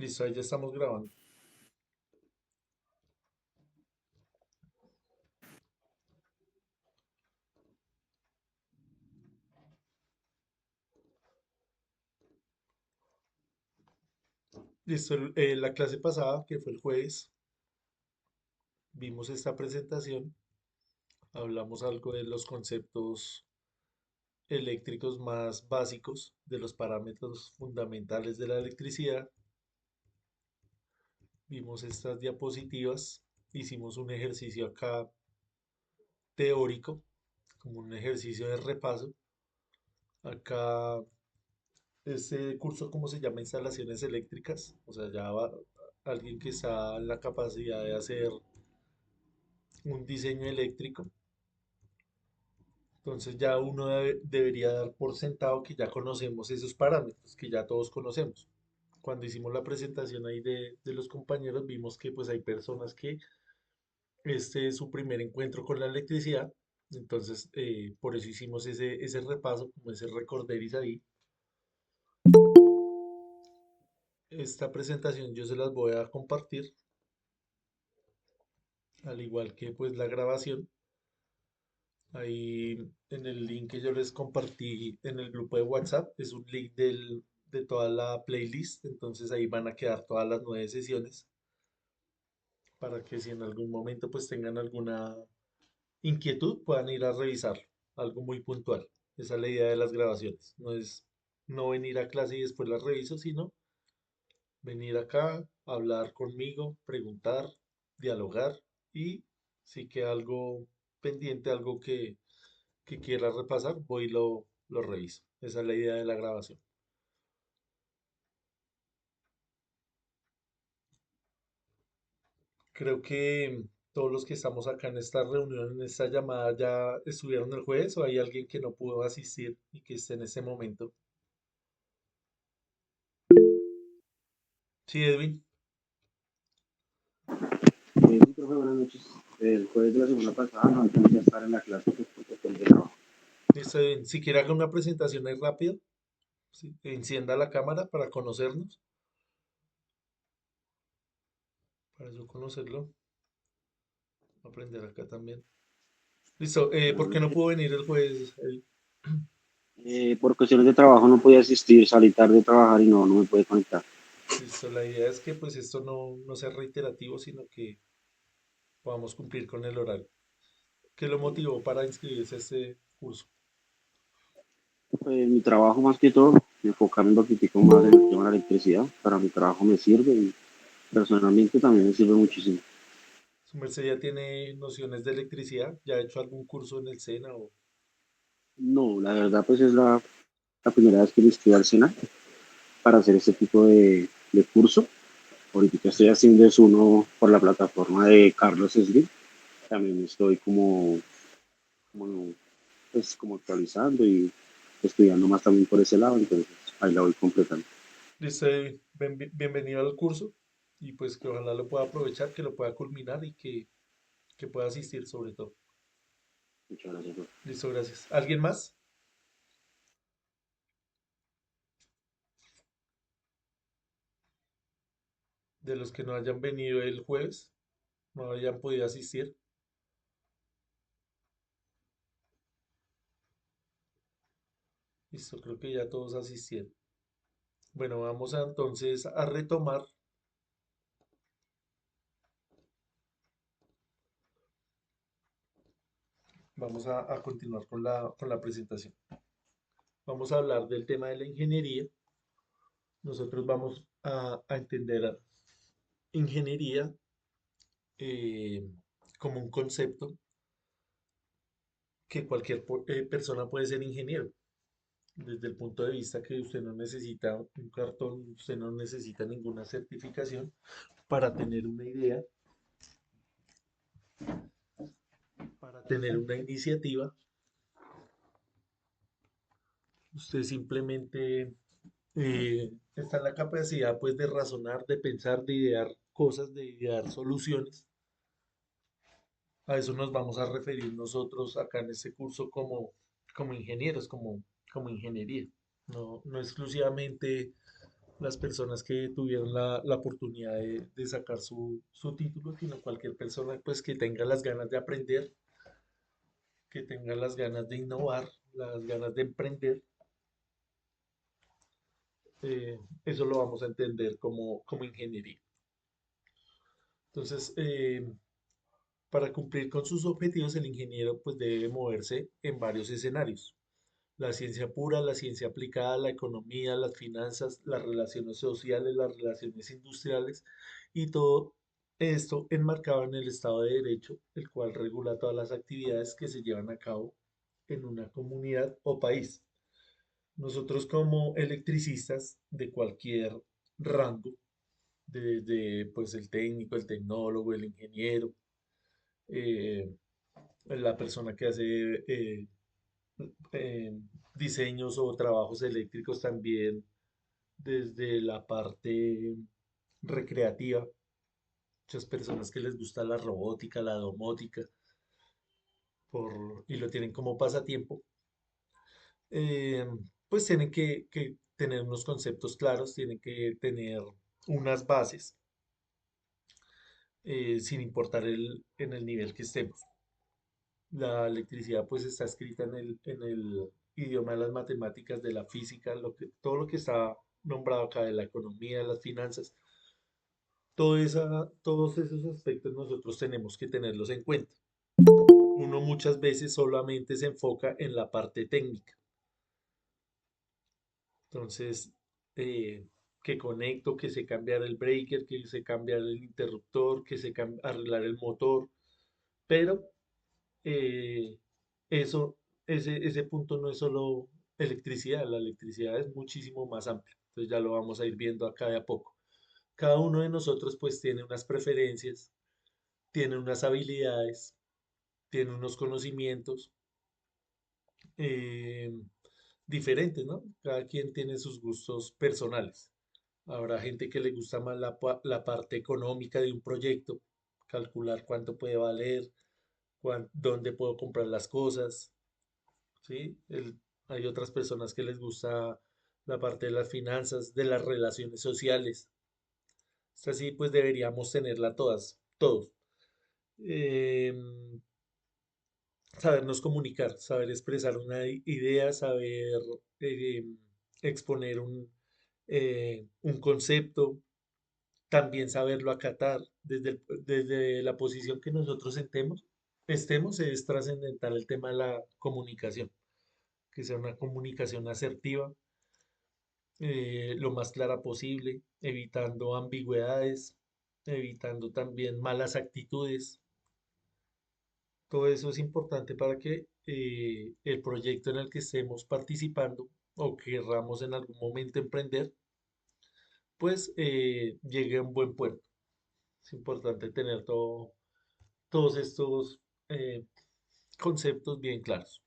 Listo, ahí ya estamos grabando. Listo, la clase pasada, que fue el jueves, vimos esta presentación, hablamos algo de los conceptos eléctricos más básicos, de los parámetros fundamentales de la electricidad, vimos estas diapositivas, hicimos un ejercicio acá teórico, como un ejercicio de repaso. Acá, este curso, ¿cómo se llama? Instalaciones eléctricas, o sea, ya va alguien que está en la capacidad de hacer un diseño eléctrico. Entonces ya uno debería dar por sentado que ya conocemos esos parámetros, que ya todos conocemos. Cuando hicimos la presentación ahí de los compañeros, vimos que pues hay personas que este es su primer encuentro con la electricidad. Entonces, por eso hicimos ese repaso, como ese recorderis ahí. Esta presentación yo se las voy a compartir, al igual que pues la grabación. Ahí en el link que yo les compartí en el grupo de WhatsApp es un link de toda la playlist, entonces ahí van a quedar todas las 9 sesiones para que si en algún momento pues tengan alguna inquietud puedan ir a revisarlo, algo muy puntual. Esa es la idea de las grabaciones, no es no venir a clase y después las reviso, sino venir acá, hablar conmigo, preguntar, dialogar y si queda algo pendiente, algo que quiera repasar, voy y lo reviso. Esa es la idea de la grabación. Creo que todos los que estamos acá en esta reunión, en esta llamada, ya estuvieron el jueves o hay alguien que no pudo asistir y que esté en ese momento. Sí, Edwin. Sí, profe, buenas noches. El jueves de la semana pasada no alcancé a estar en la clase pues, por cuestión de trabajo. Listo, Edwin. Si quiere haga una presentación ahí rápido, sí, encienda la cámara para conocernos, para yo conocerlo, aprender acá también. Listo, Buenas ¿por qué no noches. pudo venir el jueves, Edwin? Por cuestiones de trabajo no podía asistir, salí tarde de trabajar y no me pude conectar. Listo, la idea es que pues esto no sea reiterativo, sino que podamos cumplir con el horario. ¿Qué lo motivó para inscribirse a este curso? Pues mi trabajo más que todo, enfocarme un poquitico más en el tema de la electricidad. Para mi trabajo me sirve y personalmente también me sirve muchísimo. ¿Su merced ya tiene nociones de electricidad? ¿Ya ha hecho algún curso en el SENA? No, la verdad pues es la primera vez que me inscribo al SENA para hacer este tipo de curso. Ahorita estoy haciendo es uno por la plataforma de Carlos Slim. También estoy como pues como actualizando y estudiando más también por ese lado, entonces ahí la voy completando. Listo, bienvenido al curso y pues que ojalá lo pueda aprovechar, que lo pueda culminar y que pueda asistir sobre todo. Muchas gracias, profe. Listo, gracias. ¿Alguien más de los que no hayan venido el jueves, no hayan podido asistir? Listo, creo que ya todos asistieron. Bueno, vamos entonces a retomar. Vamos a continuar con la presentación. Vamos a hablar del tema de la ingeniería. Nosotros vamos a entender ingeniería eh, como un concepto que cualquier persona puede ser ingeniero. Desde el punto de vista que usted no necesita un cartón, usted no necesita ninguna certificación para tener una idea, para tener una iniciativa. Usted simplemente está en la capacidad pues de razonar, de pensar, de idear cosas, de idear soluciones. A eso nos vamos a referir nosotros acá en este curso como ingenieros, como ingeniería. No exclusivamente las personas que tuvieron la oportunidad de sacar su título, sino cualquier persona pues que tenga las ganas de aprender, que tenga las ganas de innovar, las ganas de emprender. Eso lo vamos a entender como ingeniería. Entonces, para cumplir con sus objetivos, el ingeniero pues debe moverse en varios escenarios: la ciencia pura, la ciencia aplicada, la economía, las finanzas, las relaciones sociales, las relaciones industriales y todo esto enmarcado en el Estado de Derecho, el cual regula todas las actividades que se llevan a cabo en una comunidad o país. Nosotros como electricistas de cualquier rango, desde pues el técnico, el tecnólogo, el ingeniero, eh, la persona que hace eh, diseños o trabajos eléctricos también desde la parte recreativa, muchas personas que les gusta la robótica, la domótica, y lo tienen como pasatiempo, eh, pues tienen que tener unos conceptos claros, tienen que tener unas bases, sin importar en el nivel que estemos. La electricidad pues está escrita en el idioma de las matemáticas, de la física, todo lo que está nombrado acá, de la economía, de las finanzas. Todos esos aspectos nosotros tenemos que tenerlos en cuenta. Uno muchas veces solamente se enfoca en la parte técnica. Entonces, eh, que conecto, que sé cambiar el breaker, que sé cambiar el interruptor, que sé arreglar el motor, pero eh, eso, ese punto no es solo electricidad, la electricidad es muchísimo más amplia. Entonces ya lo vamos a ir viendo acá de a poco. Cada uno de nosotros pues tiene unas preferencias, tiene unas habilidades, tiene unos conocimientos eh, diferentes, ¿no? Cada quien tiene sus gustos personales. Habrá gente que le gusta más la parte económica de un proyecto, calcular cuánto puede valer, dónde puedo comprar las cosas, ¿sí? Hay otras personas que les gusta la parte de las finanzas, de las relaciones sociales. Esta sí, pues deberíamos tenerla todos. Em, Sabernos comunicar, saber expresar una idea, saber eh, exponer un concepto, también saberlo acatar desde la posición que nosotros estemos, es trascendental el tema de la comunicación, que sea una comunicación asertiva, lo más clara posible, evitando ambigüedades, evitando también malas actitudes. Todo eso es importante para que el proyecto en el que estemos participando o querramos en algún momento emprender, pues llegue a un buen puerto. Es importante tener todos estos eh, conceptos bien claros.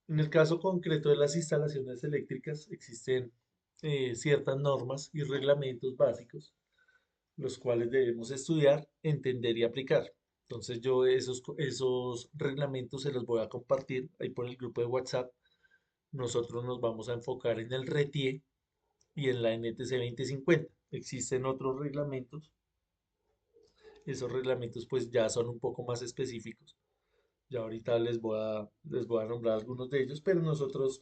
En el caso concreto de las instalaciones eléctricas, existen ciertas normas y reglamentos básicos, los cuales debemos estudiar, entender y aplicar. Entonces yo esos reglamentos se los voy a compartir ahí por el grupo de WhatsApp. Nosotros nos vamos a enfocar en el RETIE y en la NTC 2050. Existen otros reglamentos. Esos reglamentos pues ya son un poco más específicos. Ya ahorita les voy a nombrar algunos de ellos, pero nosotros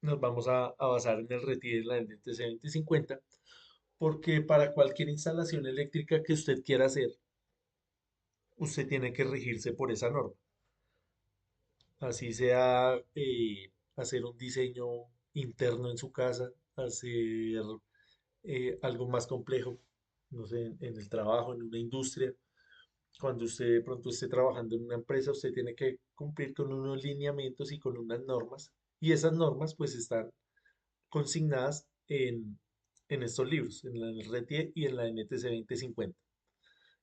nos vamos a basar en el RETIE y en la NTC 2050, porque para cualquier instalación eléctrica que usted quiera hacer, usted tiene que regirse por esa norma. Así sea hacer un diseño interno en su casa, hacer algo más complejo, no sé, en el trabajo, en una industria. Cuando usted de pronto esté trabajando en una empresa, usted tiene que cumplir con unos lineamientos y con unas normas. Y esas normas pues están consignadas en estos libros, en la RETIE y en la NTC 2050.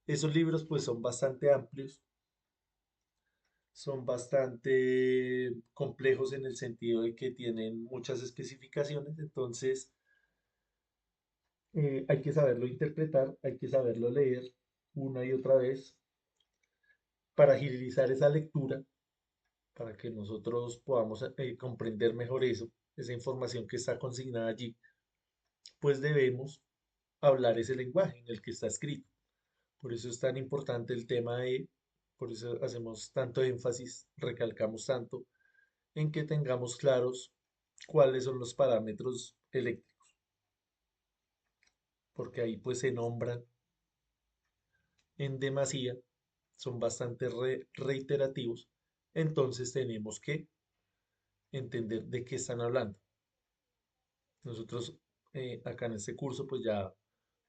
Esos libros pues son bastante amplios, son bastante complejos en el sentido de que tienen muchas especificaciones, entonces hay que saberlo interpretar, hay que saberlo leer una y otra vez para agilizar esa lectura, para que nosotros podamos comprender mejor eso, esa información que está consignada allí. pues debemos hablar ese lenguaje en el que está escrito. Por eso es tan importante el tema por eso hacemos tanto énfasis, recalcamos tanto en que tengamos claros cuáles son los parámetros eléctricos, porque ahí pues se nombran en demasía, son bastante reiterativos, entonces tenemos que entender de qué están hablando. Nosotros acá en este curso pues ya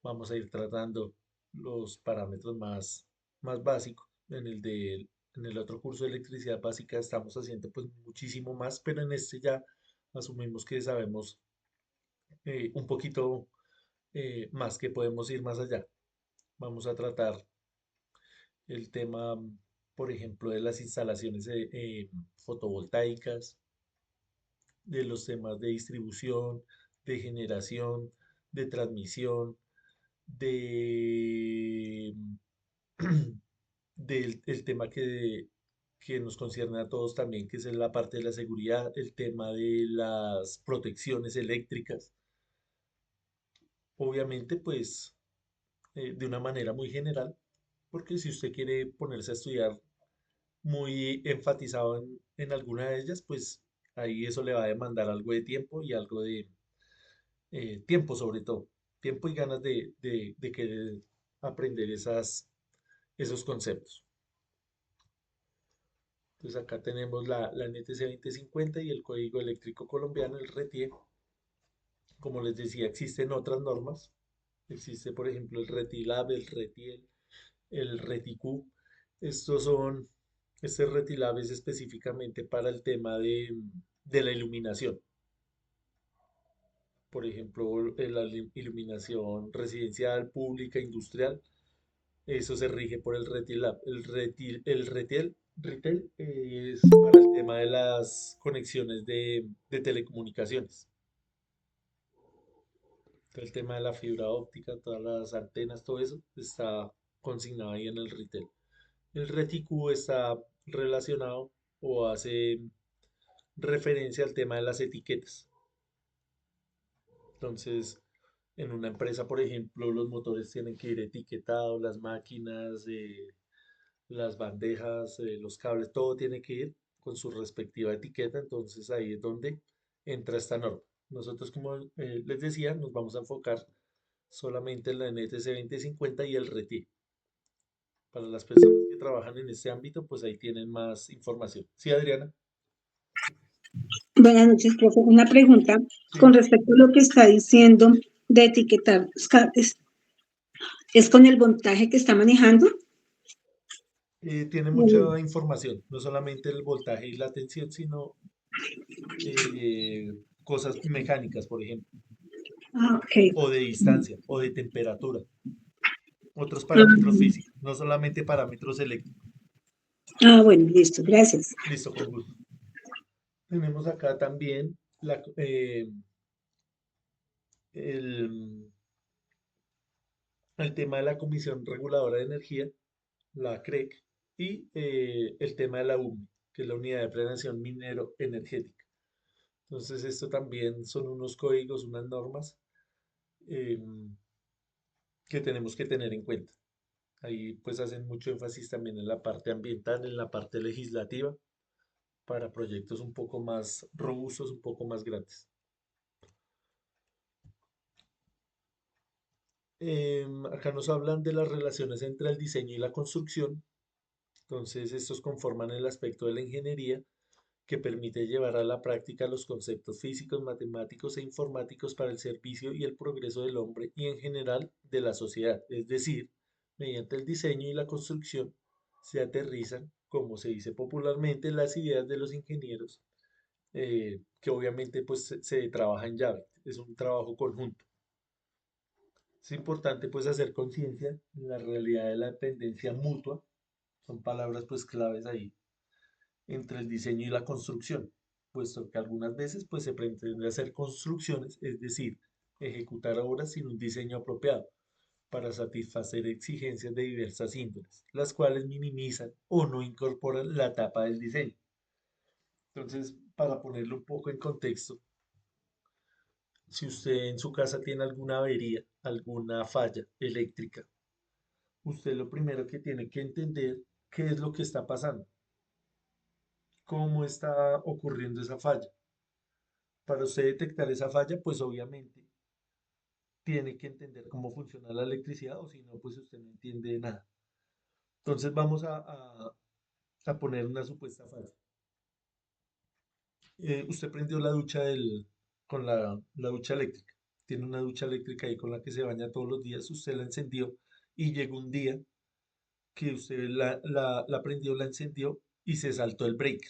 vamos a ir tratando los parámetros más básicos. En el otro curso de electricidad básica estamos haciendo pues muchísimo más, pero en este ya asumimos que sabemos un poquito más, que podemos ir más allá. Vamos a tratar el tema, por ejemplo, de las instalaciones fotovoltaicas, de los temas de distribución, de generación, de transmisión, de del el tema que nos concierne a todos también, que es la parte de la seguridad, el tema de las protecciones eléctricas. Obviamente, pues, de una manera muy general, porque si usted quiere ponerse a estudiar muy enfatizado en alguna de ellas, pues ahí eso le va a demandar algo de tiempo y algo de tiempo sobre todo, tiempo y ganas de querer aprender esos conceptos. Entonces acá tenemos la NTC 2050 y el Código Eléctrico Colombiano, el RETIE. Como les decía, existen otras normas. Existe, por ejemplo, el RETILAB, el RETIEL, el RETIQ. Estos son, este RETILAB es específicamente para el tema de la iluminación. Por ejemplo, la iluminación residencial, pública, industrial. Eso se rige por el RETILAB. El RETIEL es para el tema de las conexiones de telecomunicaciones. Todo el tema de la fibra óptica, todas las antenas, todo eso está consignado ahí en el RETIL. El RETIQ está relacionado o hace referencia al tema de las etiquetas. Entonces, en una empresa, por ejemplo, los motores tienen que ir etiquetados, las máquinas, las bandejas, los cables, todo tiene que ir con su respectiva etiqueta. Entonces, ahí es donde entra esta norma. Nosotros, como les decía, nos vamos a enfocar solamente en la NTC 2050 y el RETI. Para las personas que trabajan en este ámbito, pues ahí tienen más información. Sí, Adriana. Buenas noches, profe. Una pregunta con Sí. respecto a lo que está diciendo de etiquetar. ¿Es con el voltaje que está manejando? Tiene Mm. mucha información, no solamente el voltaje y la tensión, sino eh, cosas mecánicas, por ejemplo, Ah, ok. o de distancia, o de temperatura, otros parámetros Ah, físicos, no solamente parámetros eléctricos. bueno, listo, gracias. Listo, con gusto. Tenemos acá también el, el tema de la Comisión Reguladora de Energía, la CREC, y el tema de la UMI, que es la Unidad de Planeación Minero Energética. Entonces, esto también son unos códigos, unas normas em, que tenemos que tener en cuenta. Ahí pues hacen mucho énfasis también en la parte ambiental, en la parte legislativa, para proyectos un poco más robustos, un poco más grandes. Acá nos hablan de las relaciones entre el diseño y la construcción. Entonces, estos conforman el aspecto de la ingeniería que permite llevar a la práctica los conceptos físicos, matemáticos e informáticos para el servicio y el progreso del hombre y en general de la sociedad. Es decir, mediante el diseño y la construcción se aterrizan, como se dice popularmente, las ideas de los ingenieros, que obviamente pues se trabaja en llave, es un trabajo conjunto. Es importante pues hacer conciencia en la realidad de la dependencia mutua, son palabras pues claves ahí entre el diseño y la construcción, puesto que algunas veces pues se pretende hacer construcciones, es decir, ejecutar obras sin un diseño apropiado para satisfacer exigencias de diversas índoles, las cuales minimizan o no incorporan la etapa del diseño. Entonces, para ponerlo un poco en contexto, si usted en su casa tiene alguna avería, alguna falla eléctrica, usted lo primero que tiene que entender qué es lo que está pasando, cómo está ocurriendo esa falla. Para usted detectar esa falla, pues obviamente tiene que entender cómo funciona la electricidad o si no, pues usted no entiende nada. Entonces vamos a poner una supuesta falla. Usted prendió la ducha con la ducha eléctrica. Tiene una ducha eléctrica ahí con la que se baña todos los días. Usted la encendió y llegó un día que usted la prendió, la encendió y se saltó el breaker.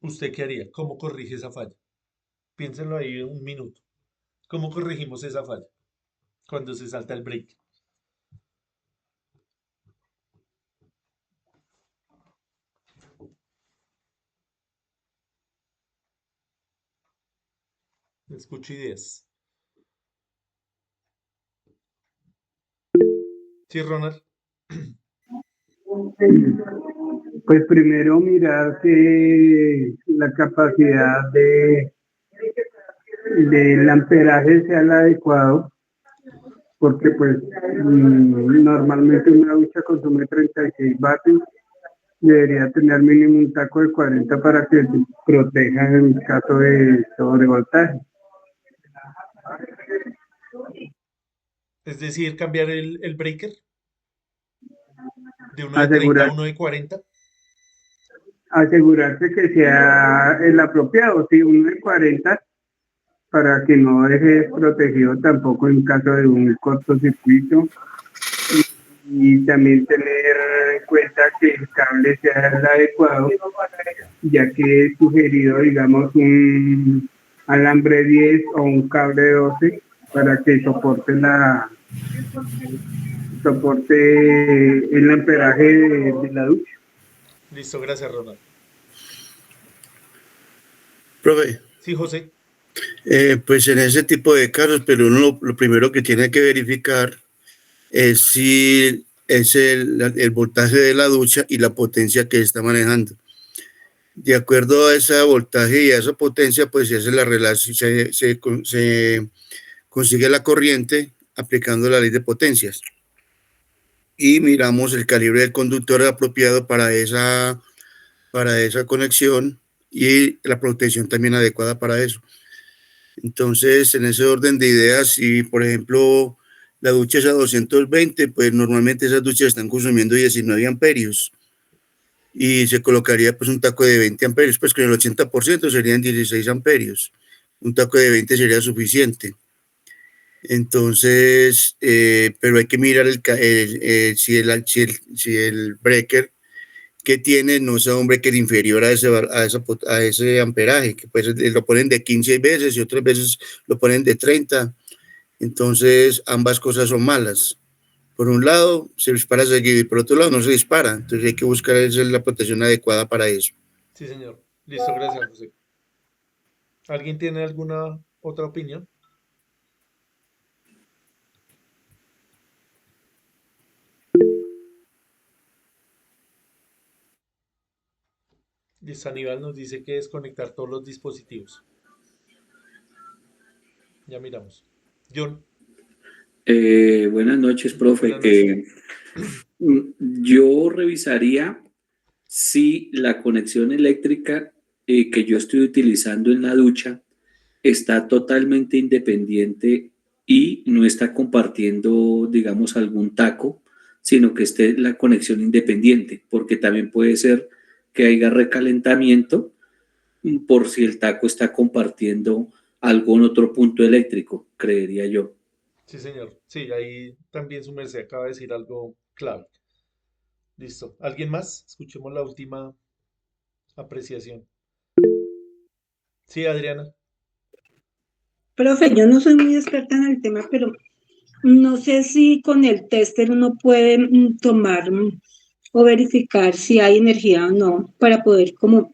¿Usted qué haría? ¿Cómo corrige esa falla? Piénsenlo ahí un minuto. ¿Cómo corregimos esa falla cuando se salta el breaker? Escucho ideas. Sí, Ronald. Pues primero mirar que la capacidad del amperaje sea el adecuado, porque pues normalmente una ducha consume 36 vatios, debería tener mínimo un taco de 40 para que se proteja en caso de sobrevoltaje. Es decir, cambiar el breaker de uno de 30 a Asegurar, uno de 40. asegurarse que sea el apropiado, sí, uno de 40 para que no deje desprotegido tampoco en caso de un cortocircuito y también tener en cuenta que el cable sea el adecuado, ya que he sugerido, digamos, un alambre 10 o un cable 12 para que soporte el amperaje de la ducha. Listo, gracias, Ronald. Profe, Sí, José. pues en ese tipo de casos, pero uno lo primero que tiene que verificar es si es el voltaje de la ducha y la potencia que está manejando. De acuerdo a ese voltaje y a esa potencia, pues se hace la relación, se consigue la corriente aplicando la ley de potencias. Y miramos el calibre del conductor apropiado para esa conexión y la protección también adecuada para eso. Entonces, en ese orden de ideas, si por ejemplo la ducha es a 220, pues normalmente esas duchas están consumiendo 19 amperios y se colocaría pues un taco de 20 amperios, pues con el 80% serían 16 amperios. Un taco de 20 sería suficiente. Entonces, pero hay que mirar si el breaker que tiene no sea un breaker inferior a ese amperaje, que pues lo ponen de 15 veces y otras veces lo ponen de 30. Entonces, ambas cosas son malas. Por un lado, se dispara seguido y por otro lado, no se dispara. Entonces, hay que buscar la protección adecuada para eso. Sí, señor. Listo, gracias, José. ¿Alguien tiene alguna otra opinión? Listo, Aníbal nos dice que desconectar todos los dispositivos. Ya miramos. John, Buenas noches, profe. buenas noches. Yo revisaría si la conexión eléctrica que yo estoy utilizando en la ducha está totalmente independiente y no está compartiendo, digamos, algún taco, sino que esté la conexión independiente, porque también puede ser que haya recalentamiento por si el taco está compartiendo algún otro punto eléctrico, creería yo. Sí, señor. Sí, ahí también su merced acaba de decir algo clave. Listo. ¿Alguien más? Escuchemos la última apreciación. Sí, Adriana. Profe, yo no soy muy experta en el tema, pero no sé si con el tester uno puede tomar o verificar si hay energía o no para poder como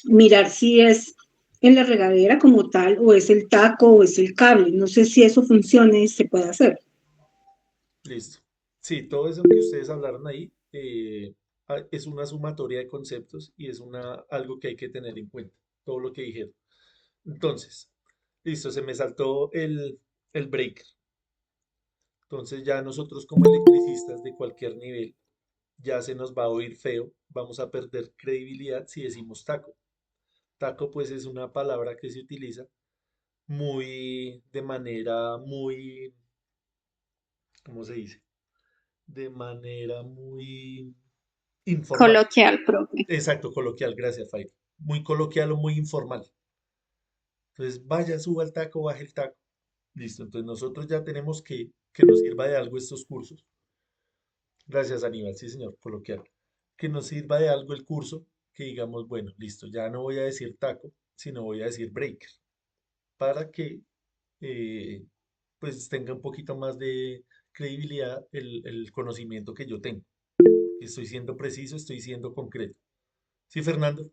mirar si es en la regadera como tal o es el taco o es el cable. No sé si eso funciona y se puede hacer. Listo. Sí, todo eso que ustedes hablaron ahí es una sumatoria de conceptos y es algo que hay que tener en cuenta. Todo lo que dijeron. Entonces, Listo, se me saltó el breaker. Entonces ya nosotros como electricistas de cualquier nivel, ya se nos va a oír feo, vamos a perder credibilidad si decimos taco. Taco pues es una palabra que se utiliza de manera muy, ¿cómo se dice? De manera muy informal. Coloquial, profe. Exacto, coloquial, gracias, Fai. Muy coloquial o muy informal. Entonces, vaya, suba el taco, baje el taco. Listo, entonces nosotros ya tenemos que nos sirva de algo estos cursos. Gracias, Aníbal, sí, señor, coloquial. Que nos sirva de algo el curso, que digamos, bueno, listo, ya no voy a decir taco, sino voy a decir breaker, para que eh, pues tenga un poquito más de credibilidad el conocimiento que yo tengo. Estoy siendo preciso, estoy siendo concreto. Sí, Fernando.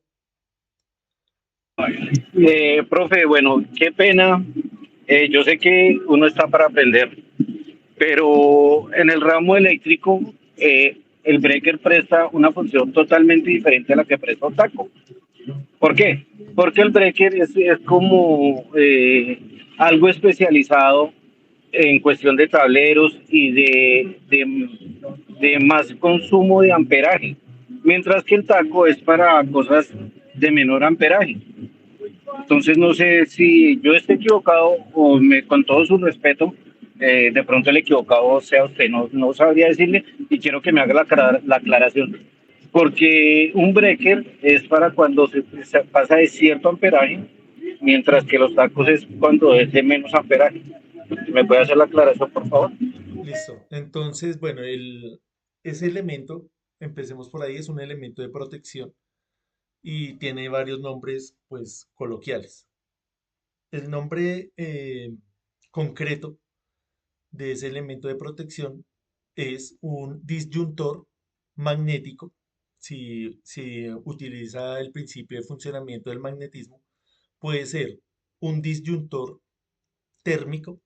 Profe, bueno, qué pena. Yo sé que uno está para aprender, pero en el ramo eléctrico, el breaker presta una función totalmente diferente a la que presta un taco. ¿Por qué? Porque el breaker es como algo especializado en cuestión de tableros y de más consumo de amperaje, mientras que el taco es para cosas de menor amperaje. Entonces no sé si yo esté equivocado o con todo su respeto, de pronto el equivocado sea usted, no sabría decirle y quiero que me haga la aclaración. Porque un breaker es para cuando se pasa de cierto amperaje, mientras que los tacos es cuando es de menos amperaje. ¿Me puede hacer la aclaración, por favor? Listo. Entonces, bueno, ese elemento, empecemos por ahí, es un elemento de protección y tiene varios nombres, pues, coloquiales. El nombre concreto de ese elemento de protección es un disyuntor magnético. Si utiliza el principio de funcionamiento del magnetismo, puede ser un disyuntor térmico.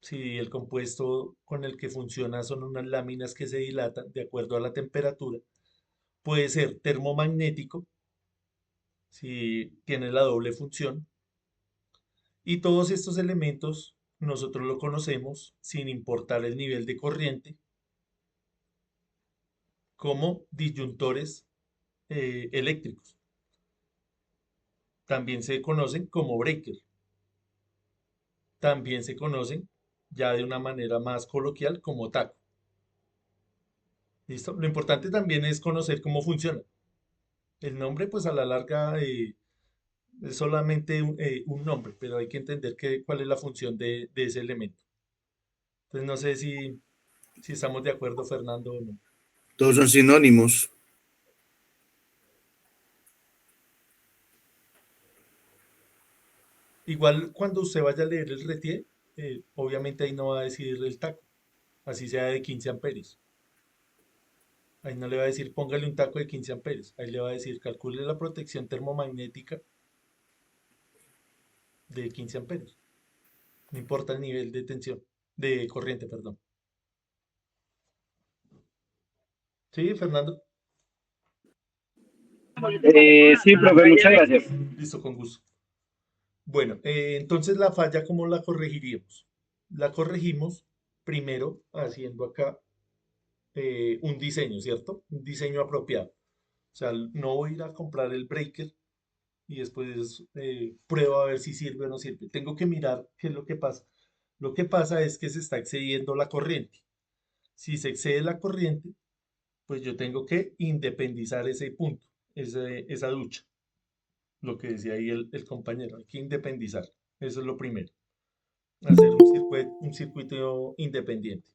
Si el compuesto con el que funciona son unas láminas que se dilatan de acuerdo a la temperatura, puede ser termomagnético, si tiene la doble función, y todos estos elementos nosotros lo conocemos, sin importar el nivel de corriente, como disyuntores eléctricos. También se conocen como breaker. También se conocen, ya de una manera más coloquial, como taco. ¿Listo? Lo importante también es conocer cómo funciona. El nombre, pues a la larga, es solamente un nombre, pero hay que entender cuál es la función de ese elemento. Entonces, no sé si estamos de acuerdo, Fernando, o no. Todos son sinónimos. Igual cuando usted vaya a leer el RETIE, obviamente ahí no va a decir el taco, así sea de 15 amperios. Ahí no le va a decir póngale un taco de 15 amperios. Ahí le va a decir calcule la protección termomagnética de 15 amperios. No importa el nivel de tensión, de corriente, perdón. Sí, Fernando. Sí, profe, muchas gracias. Listo, con gusto. Bueno, entonces la falla, ¿cómo la corregiríamos? La corregimos primero haciendo acá un diseño, ¿cierto? Un diseño apropiado. O sea, no voy a ir a comprar el breaker y después pruebo a ver si sirve o no sirve. Tengo que mirar qué es lo que pasa. Lo que pasa es que se está excediendo la corriente. Si se excede la corriente, pues yo tengo que independizar ese punto, esa ducha. Lo que decía ahí el compañero, hay que independizar. Eso es lo primero. Hacer un circuito independiente.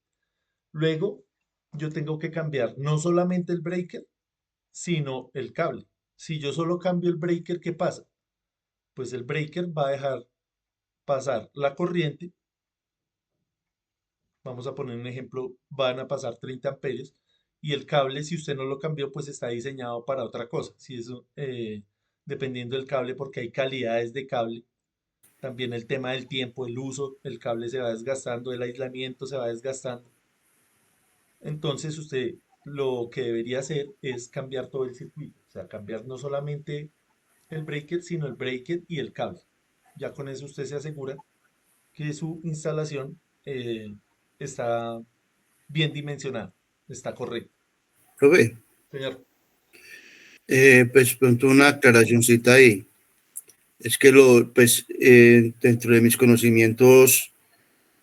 Luego, yo tengo que cambiar no solamente el breaker, sino el cable. Si yo solo cambio el breaker, ¿qué pasa? Pues el breaker va a dejar pasar la corriente. Vamos a poner un ejemplo, van a pasar 30 amperios y el cable, si usted no lo cambió, pues está diseñado para otra cosa. Si eso, dependiendo del cable, porque hay calidades de cable. También el tema del tiempo, el uso, el cable se va desgastando, el aislamiento se va desgastando. Entonces usted lo que debería hacer es cambiar todo el circuito. O sea, cambiar no solamente el breaker, sino el breaker y el cable. Ya con eso usted se asegura que su instalación está bien dimensionada, está correcta. Profe, Señor, pues pronto una aclaracióncita ahí. Es que dentro de mis conocimientos,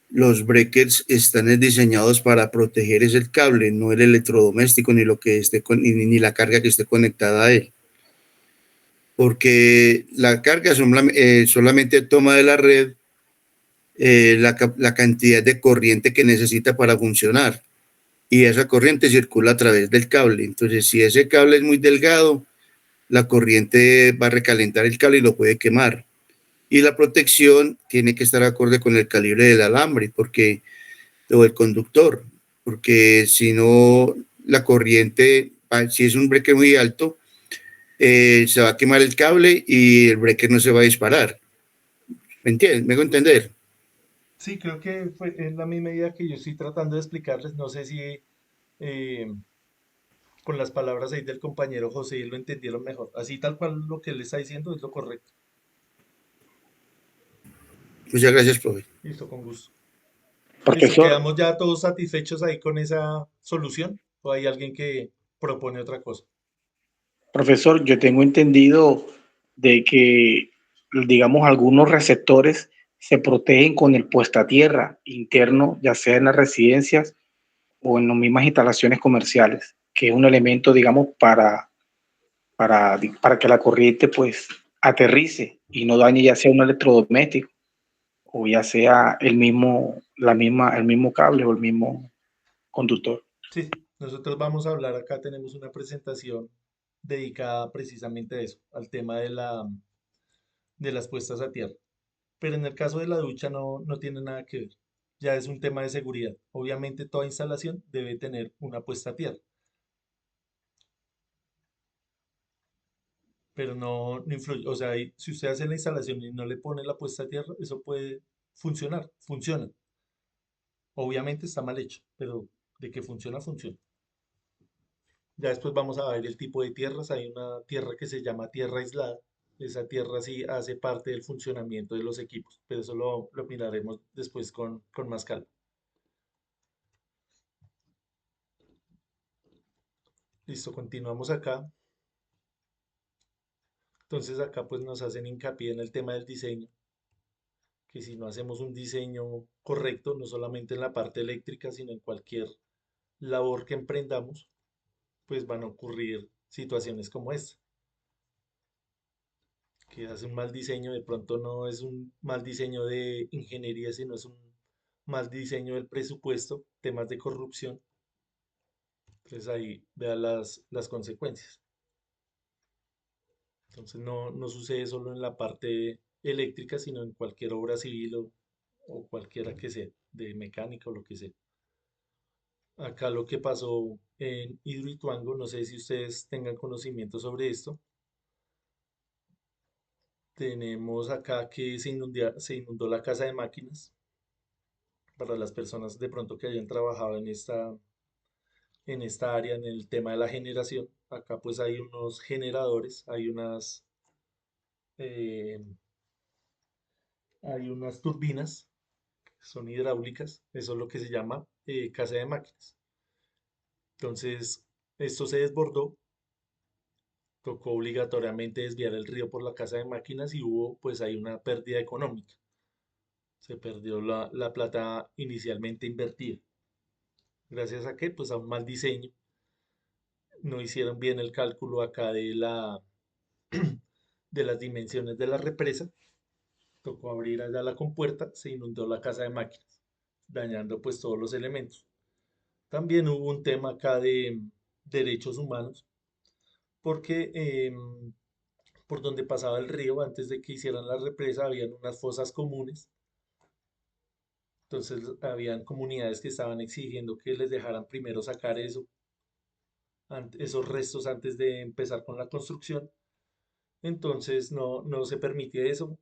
los breakers están diseñados para proteger es el cable, no el electrodoméstico, ni lo que esté ni la carga que esté conectada a él. Porque la carga solamente toma de la red la cantidad de corriente que necesita para funcionar. Y esa corriente circula a través del cable. Entonces, si ese cable es muy delgado, la corriente va a recalentar el cable y lo puede quemar. Y la protección tiene que estar acorde con el calibre del alambre o el conductor, porque si no, la corriente, si es un breaker muy alto, se va a quemar el cable y el breaker no se va a disparar. ¿Me entiendes? ¿Me hago entender? sí, creo que fue en la misma idea que yo estoy tratando de explicarles. No sé si eh, con las palabras ahí del compañero José lo entendieron mejor. Así tal cual lo que él está diciendo es lo correcto. Muchas gracias, profe. Listo, con gusto. Listo, Profesor, ¿quedamos ya todos satisfechos ahí con esa solución? ¿O hay alguien que propone otra cosa? profesor, yo tengo entendido de que, digamos, algunos receptores se protegen con el puesta a tierra interno, ya sea en las residencias o en las mismas instalaciones comerciales, que es un elemento, digamos, para que la corriente pues aterrice y no dañe ya sea un electrodoméstico o ya sea el mismo cable o el mismo conductor. Sí, nosotros vamos a hablar acá, tenemos una presentación dedicada precisamente a eso, al tema de las puestas a tierra. Pero en el caso de la ducha no tiene nada que ver. Ya es un tema de seguridad. Obviamente toda instalación debe tener una puesta a tierra, pero no influye. O sea, si usted hace la instalación y no le pone la puesta a tierra, eso puede funcionar, funciona. Obviamente está mal hecho, pero de que funciona, funciona. Ya después vamos a ver el tipo de tierras. Hay una tierra que se llama tierra aislada. Esa tierra sí hace parte del funcionamiento de los equipos, pero eso lo miraremos después con más calma. Listo, continuamos acá. Entonces acá pues nos hacen hincapié en el tema del diseño, que si no hacemos un diseño correcto, no solamente en la parte eléctrica, sino en cualquier labor que emprendamos, pues van a ocurrir situaciones como esta, que hace un mal diseño, de pronto no es un mal diseño de ingeniería, sino es un mal diseño del presupuesto, temas de corrupción. Entonces ahí vean las consecuencias. Entonces no sucede solo en la parte eléctrica, sino en cualquier obra civil o cualquiera que sea, de mecánica o lo que sea. Acá lo que pasó en Hidroituango, no sé si ustedes tengan conocimiento sobre esto. Tenemos acá que se inundó la casa de máquinas. Para las personas de pronto que hayan trabajado en esta área, en el tema de la generación, acá pues hay unos generadores, eh, hay unas turbinas, que son hidráulicas, eso es lo que se llama casa de máquinas. Entonces, esto se desbordó, tocó obligatoriamente desviar el río por la casa de máquinas y hubo pues ahí una pérdida económica. Se perdió la plata inicialmente invertida. ¿Gracias a qué? Pues a un mal diseño. No hicieron bien el cálculo acá de las dimensiones de la represa. Tocó abrir allá la compuerta, se inundó la casa de máquinas, dañando pues todos los elementos. También hubo un tema acá de derechos humanos, porque por donde pasaba el río, antes de que hicieran la represa, habían unas fosas comunes. Entonces habían comunidades que estaban exigiendo que les dejaran primero sacar esos restos antes de empezar con la construcción. Entonces no se permitía eso.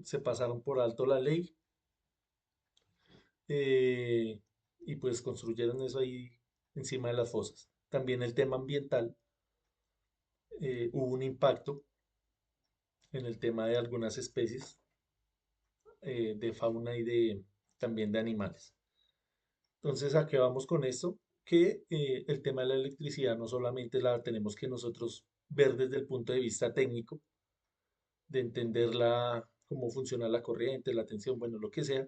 Se pasaron por alto la ley, eh, y pues construyeron eso ahí encima de las fosas. También el tema ambiental, hubo un impacto en el tema de algunas especies. de fauna y también de animales. Entonces, ¿a qué vamos con esto? Que el tema de la electricidad no solamente la tenemos que nosotros ver desde el punto de vista técnico, de entender cómo funciona la corriente, la tensión, bueno, lo que sea,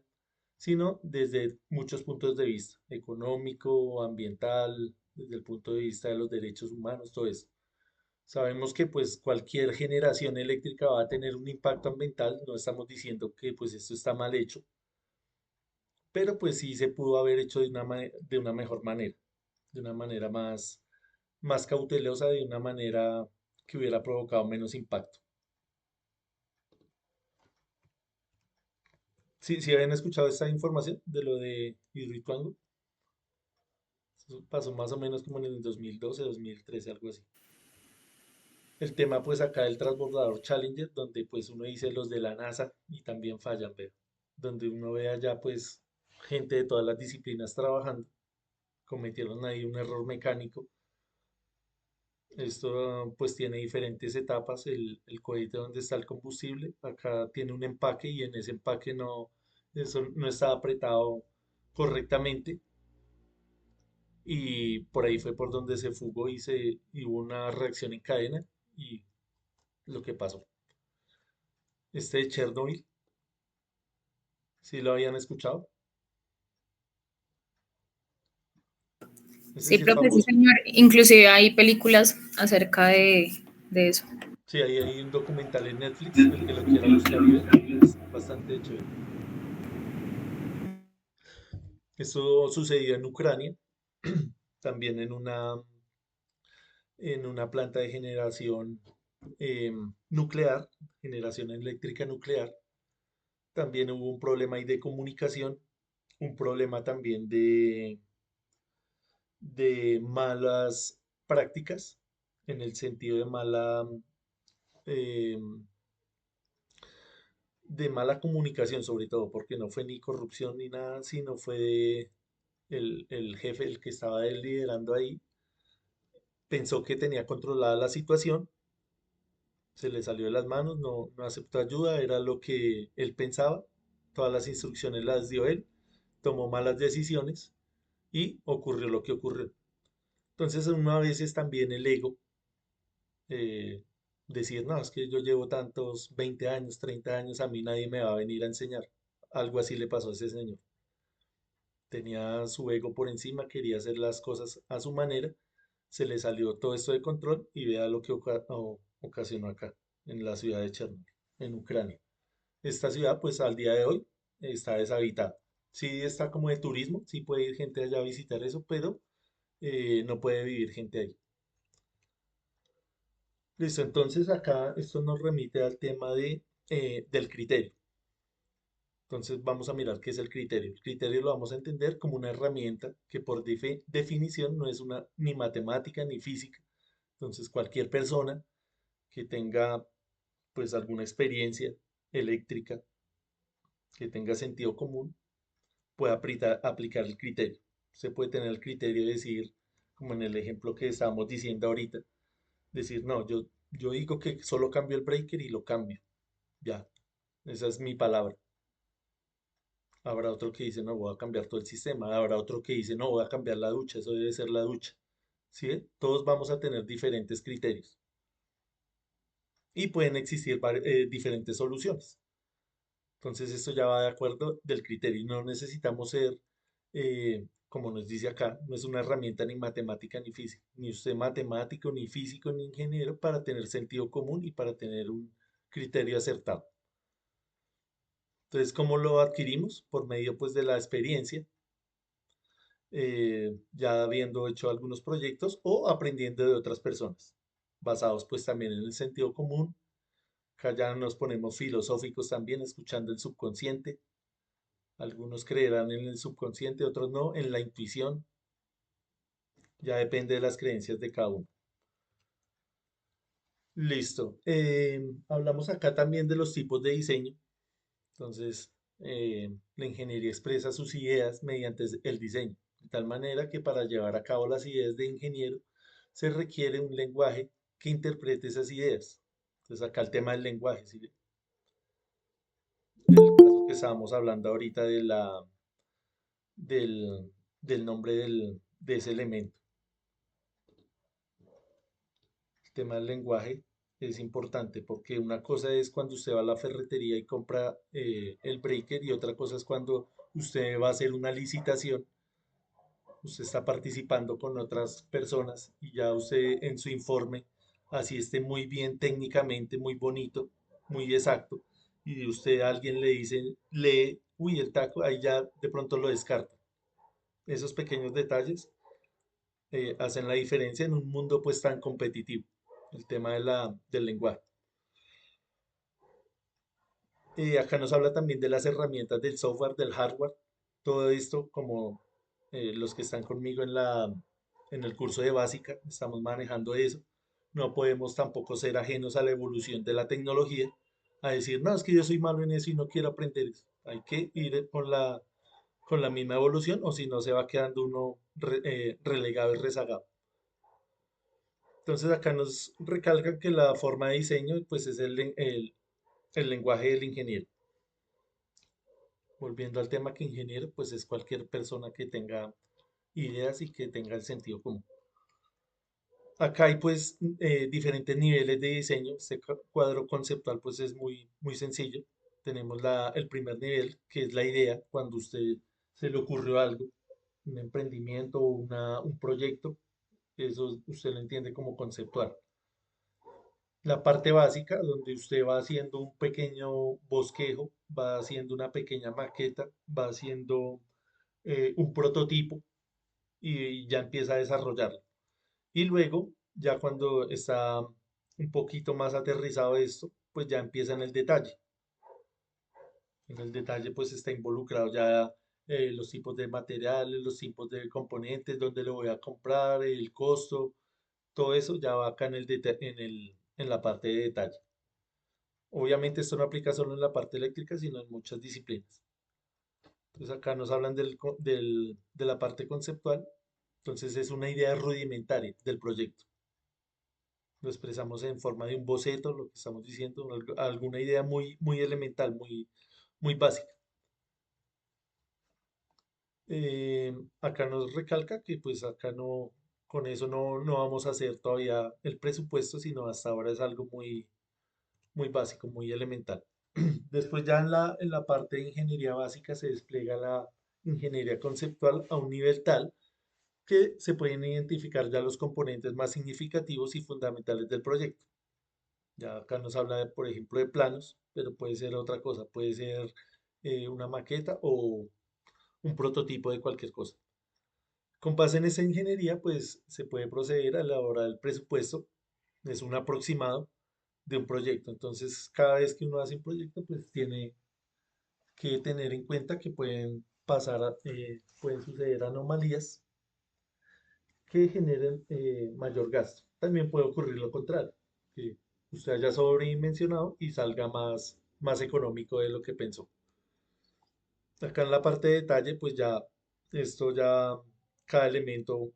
sino desde muchos puntos de vista, económico, ambiental, desde el punto de vista de los derechos humanos, todo eso. Sabemos que pues cualquier generación eléctrica va a tener un impacto ambiental, no estamos diciendo que pues esto está mal hecho, pero pues sí se pudo haber hecho de una mejor manera, de una manera más cautelosa, de una manera que hubiera provocado menos impacto. Sí, sí habían escuchado esta información de lo de Hidroituango. Eso pasó más o menos como en el 2012, 2013, algo así. El tema pues acá del transbordador Challenger, donde pues uno dice los de la NASA y también fallan, pero donde uno ve allá pues gente de todas las disciplinas trabajando, cometieron ahí un error mecánico. Esto pues tiene diferentes etapas, el cohete donde está el combustible, acá tiene un empaque y en ese empaque eso no está apretado correctamente y por ahí fue por donde se fugó y hubo una reacción en cadena y lo que pasó. Este de Chernobyl, ¿sí lo habían escuchado? Ese Sí, sí es profe, sí, famoso. señor. Inclusive hay películas acerca de eso. Sí, ahí hay un documental en Netflix, el que lo quiera buscar y ver, es bastante chévere. Esto sucedió en Ucrania, también en una planta de generación nuclear, generación eléctrica nuclear. También hubo un problema ahí de comunicación, un problema también de malas prácticas, en el sentido em, de mala comunicación sobre todo, porque no fue ni corrupción ni nada, sino fue el jefe, el que estaba él liderando ahí, pensó que tenía controlada la situación, se le salió de las manos, no aceptó ayuda, era lo que él pensaba, todas las instrucciones las dio él, tomó malas decisiones y ocurrió lo que ocurrió. Entonces, una veces también el ego, eh, decir, no, es que yo llevo tantos 20 años, 30 años, a mí nadie me va a venir a enseñar. Algo así le pasó a ese señor. Tenía su ego por encima, quería hacer las cosas a su manera, se le salió todo esto de control y vea lo que ocasionó acá, en la ciudad de Chernobyl, en Ucrania. Esta ciudad, pues al día de hoy, está deshabitada. Sí está como de turismo, sí puede ir gente allá a visitar eso, pero no puede vivir gente ahí. Listo, entonces acá esto nos remite al tema del criterio. Entonces vamos a mirar qué es el criterio. El criterio lo vamos a entender como una herramienta que por definición no es ni matemática ni física. Entonces cualquier persona que tenga pues alguna experiencia eléctrica, que tenga sentido común, puede aplicar el criterio. Se puede tener el criterio de decir, como en el ejemplo que estábamos diciendo ahorita, decir, no, yo digo que solo cambio el breaker y lo cambio. Ya, esa es mi palabra. Habrá otro que dice, no, voy a cambiar todo el sistema. Habrá otro que dice, no, voy a cambiar la ducha, eso debe ser la ducha. ¿Sí ve? Todos vamos a tener diferentes criterios y pueden existir diferentes soluciones. Entonces esto ya va de acuerdo del criterio y no necesitamos ser, como nos dice acá, no es una herramienta ni matemática ni física, ni usted matemático, ni físico, ni ingeniero para tener sentido común y para tener un criterio acertado. Entonces, ¿cómo lo adquirimos? Por medio pues de la experiencia, ya habiendo hecho algunos proyectos o aprendiendo de otras personas, basados pues también en el sentido común. Acá ya nos ponemos filosóficos también, escuchando el subconsciente. Algunos creerán en el subconsciente, otros no, en la intuición. Ya depende de las creencias de cada uno. Listo. Hablamos acá también de los tipos de diseño. Entonces, la ingeniería expresa sus ideas mediante el diseño, de tal manera que para llevar a cabo las ideas de ingeniero se requiere un lenguaje que interprete esas ideas. Entonces, acá el tema del lenguaje, ¿sí? En el caso que estábamos hablando ahorita del, del nombre de ese elemento. El tema del lenguaje es importante porque una cosa es cuando usted va a la ferretería y compra el breaker y otra cosa es cuando usted va a hacer una licitación, usted está participando con otras personas y ya usted en su informe, así esté muy bien técnicamente, muy bonito, muy exacto, y usted a alguien le dice, lee, uy, el taco, ahí ya de pronto lo descarta. Esos pequeños detalles hacen la diferencia en un mundo pues tan competitivo, el tema del lenguaje. Acá nos habla también de las herramientas del software, del hardware, todo esto como los que están conmigo en el curso de básica, estamos manejando eso. No podemos tampoco ser ajenos a la evolución de la tecnología, a decir, no, es que yo soy malo en eso y no quiero aprender eso. Hay que ir con la misma evolución o si no se va quedando uno relegado y rezagado. Entonces acá nos recalcan que la forma de diseño pues es el lenguaje del ingeniero. Volviendo al tema que ingeniero, pues es cualquier persona que tenga ideas y que tenga el sentido común. Acá hay pues diferentes niveles de diseño. Este cuadro conceptual pues es muy sencillo. Tenemos el primer nivel, que es la idea, cuando usted se le ocurrió algo, un emprendimiento o un proyecto, eso usted lo entiende como conceptual. La parte básica, donde usted va haciendo un pequeño bosquejo, va haciendo una pequeña maqueta, va haciendo un prototipo y ya empieza a desarrollarlo. Y luego, ya cuando está un poquito más aterrizado esto, pues ya empieza en el detalle. En el detalle pues está involucrado ya los tipos de materiales, los tipos de componentes, dónde lo voy a comprar, el costo, todo eso ya va acá en la parte de detalle. Obviamente esto no aplica solo en la parte eléctrica, sino en muchas disciplinas. Entonces acá nos hablan de la parte conceptual. Entonces es una idea rudimentaria del proyecto. Lo expresamos en forma de un boceto, lo que estamos diciendo, alguna idea muy elemental, muy básica. Acá nos recalca que pues acá no, con eso no vamos a hacer todavía el presupuesto, sino hasta ahora es algo muy básico, muy elemental. Después ya en la parte de ingeniería básica se despliega la ingeniería conceptual a un nivel tal que se pueden identificar ya los componentes más significativos y fundamentales del proyecto. Ya acá nos habla, por ejemplo, de planos, pero puede ser otra cosa, puede ser una maqueta o un prototipo de cualquier cosa. Con base en esa ingeniería, pues se puede proceder a la hora del presupuesto, es un aproximado de un proyecto. Entonces, cada vez que uno hace un proyecto, pues tiene que tener en cuenta que pueden suceder anomalías que generen mayor gasto. También puede ocurrir lo contrario, que usted haya sobredimensionado y salga más económico de lo que pensó. Acá en la parte de detalle, pues ya esto ya, cada elemento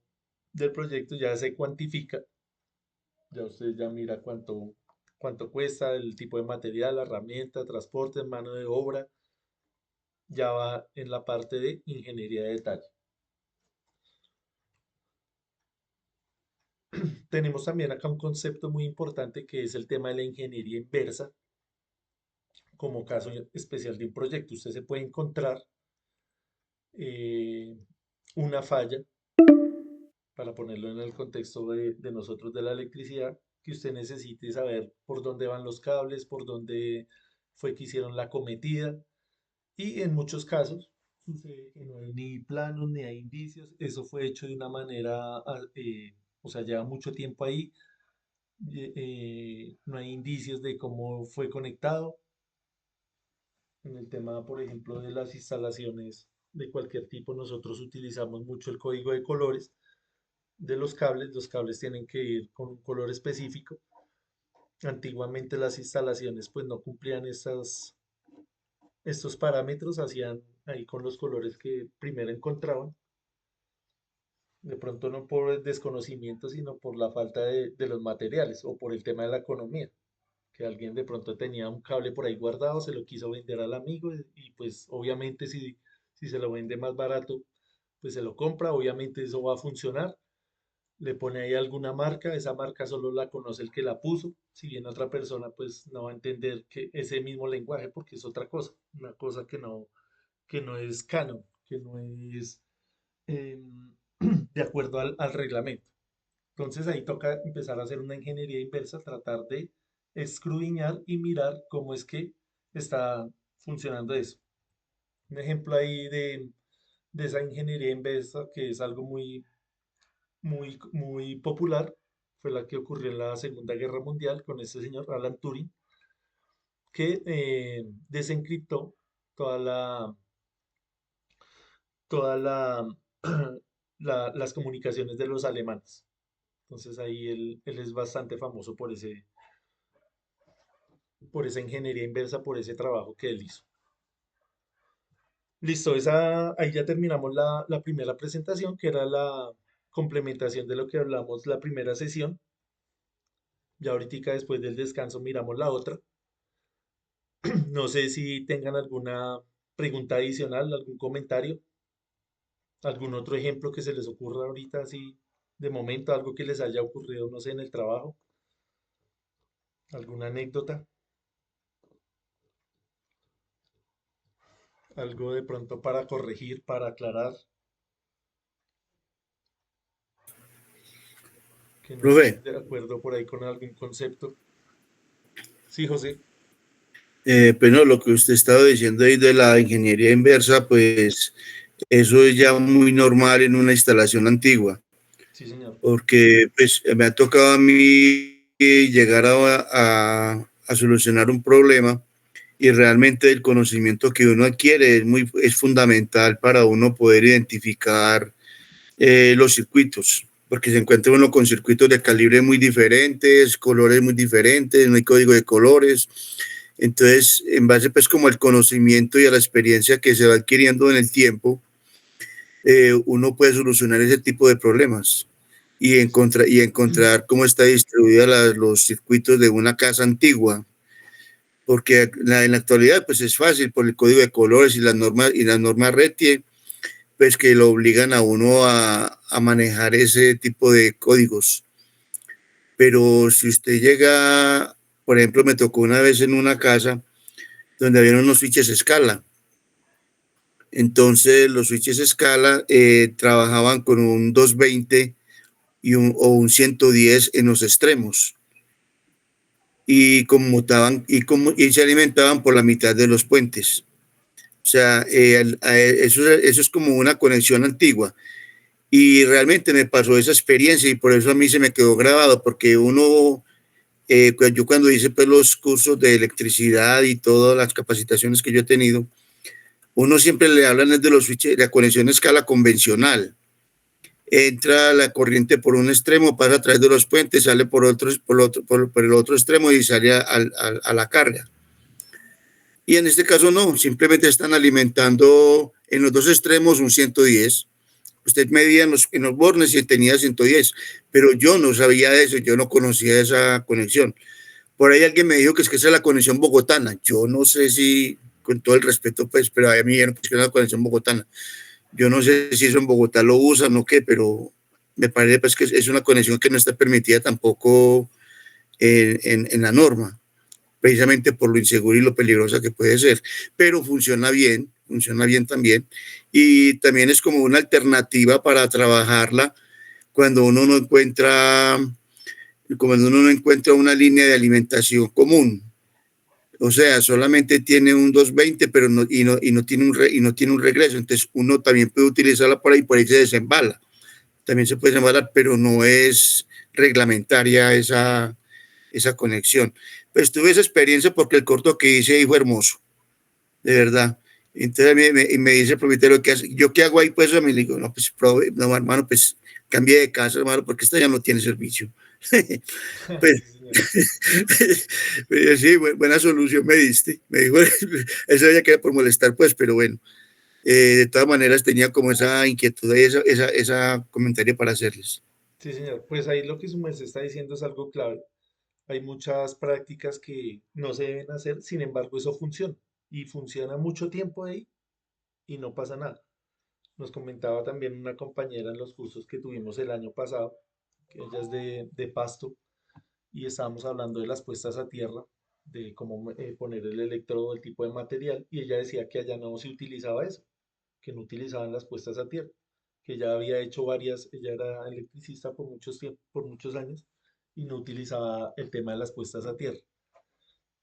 del proyecto ya se cuantifica, ya usted ya mira cuánto cuesta, el tipo de material, la herramienta, transporte, mano de obra, ya va en la parte de ingeniería de detalle. Tenemos también acá un concepto muy importante que es el tema de la ingeniería inversa como caso especial de un proyecto. Usted se puede encontrar eh, una falla, para ponerlo en el contexto de nosotros de la electricidad, que usted necesite saber por dónde van los cables, por dónde fue que hicieron la cometida. Y en muchos casos sucede que no hay ni planos ni hay indicios. Eso fue hecho de una manera, o sea, lleva mucho tiempo ahí. No hay indicios de cómo fue conectado. En el tema, por ejemplo, de las instalaciones de cualquier tipo, nosotros utilizamos mucho el código de colores de los cables. Los cables tienen que ir con un color específico. Antiguamente las instalaciones pues no cumplían estos parámetros, hacían ahí con los colores que primero encontraban. De pronto no por el desconocimiento, sino por la falta de los materiales o por el tema de la economía, que alguien de pronto tenía un cable por ahí guardado, se lo quiso vender al amigo y pues obviamente si se lo vende más barato, pues se lo compra, obviamente eso va a funcionar, le pone ahí alguna marca, esa marca solo la conoce el que la puso, si bien otra persona pues no va a entender que ese mismo lenguaje porque es otra cosa, una cosa que no es canon, que no es de acuerdo al reglamento. Entonces ahí toca empezar a hacer una ingeniería inversa, tratar de escudriñar y mirar cómo es que está funcionando eso. Un ejemplo ahí de esa ingeniería inversa, que es algo muy popular, fue la que ocurrió en la Segunda Guerra Mundial con este señor Alan Turing, que desencriptó toda la, toda la, las comunicaciones de los alemanes. Entonces ahí él es bastante famoso por esa ingeniería inversa, por ese trabajo que él hizo. Listo, ahí ya terminamos la primera presentación, que era la complementación de lo que hablamos la primera sesión. Ya ahorita después del descanso miramos la otra. No sé si tengan alguna pregunta adicional, algún comentario, algún otro ejemplo que se les ocurra ahorita, así de momento, algo que les haya ocurrido, no sé, en el trabajo, alguna anécdota, algo de pronto para corregir, para aclarar, que no Profe, estén de acuerdo por ahí con algún concepto. Sí, José. pues no, lo que usted estaba diciendo ahí de la ingeniería inversa, pues eso es ya muy normal en una instalación antigua, Sí, señor. porque pues me ha tocado a mí llegar a solucionar un problema y realmente el conocimiento que uno adquiere es fundamental para uno poder identificar los circuitos, porque se encuentra uno con circuitos de calibre muy diferentes, colores muy diferentes, no hay código de colores. Entonces, en base pues como al conocimiento y a la experiencia que se va adquiriendo en el tiempo, uno puede solucionar ese tipo de problemas y encontrar cómo está distribuida los circuitos de una casa antigua, porque en la actualidad pues es fácil por el código de colores y las normas RETIE, pues que lo obligan a uno a manejar ese tipo de códigos. Pero si usted llega, por ejemplo, me tocó una vez en una casa donde había unos switches escala. Entonces los switches escala trabajaban con un 220 o un 110 en los extremos y y se alimentaban por la mitad de los puentes. O sea, eso es como una conexión antigua. Y realmente me pasó esa experiencia y por eso a mí se me quedó grabado, porque yo cuando hice pues, los cursos de electricidad y todas las capacitaciones que yo he tenido, uno siempre le hablan de los switches, la conexión a escala convencional. Entra la corriente por un extremo, pasa a través de los puentes, sale por el otro extremo y sale a la carga. Y en este caso no, simplemente están alimentando en los dos extremos un 110. Usted medía en los bornes y tenía 110, pero yo no sabía eso, yo no conocía esa conexión. Por ahí alguien me dijo que esa es la conexión bogotana. Yo no sé si, con todo el respeto, pues, pero a mí me dijeron que es la conexión bogotana. Yo no sé si eso en Bogotá lo usan o qué, pero me parece pues, que es una conexión que no está permitida tampoco en la norma, precisamente por lo inseguro y lo peligrosa que puede ser. Pero funciona bien también. Y también es como una alternativa para trabajarla cuando uno no encuentra, una línea de alimentación común. O sea, solamente tiene un 220, pero no tiene un regreso. Entonces, uno también puede utilizarla por ahí se desembala. También se puede desembalar, pero no es reglamentaria esa conexión. Pues tuve esa experiencia porque el corto que hice ahí fue hermoso, de verdad. Entonces me dice el propietario, ¿yo qué hago ahí? Pues me digo, no, pues, no, hermano, pues cambie de casa, hermano, porque esta ya no tiene servicio. Pues, Sí, señor. sí, buena solución me diste. Me dijo, eso ya queda por molestar, pues, pero bueno, de todas maneras tenía como esa inquietud y esa comentario para hacerles. Sí, señor. Pues ahí lo que su merced está diciendo es algo clave. hay muchas prácticas que no se deben hacer, sin embargo, eso funciona y funciona mucho tiempo ahí y no pasa nada. Nos comentaba también una compañera en los cursos que tuvimos el año pasado, que ella es de Pasto, y estábamos hablando de las puestas a tierra, de cómo poner el electrodo, el tipo de material, y ella decía que allá no se utilizaba eso, que no utilizaban las puestas a tierra, que ya había hecho varias, ella era electricista por muchos tiempos, por muchos años, y no utilizaba el tema de las puestas a tierra.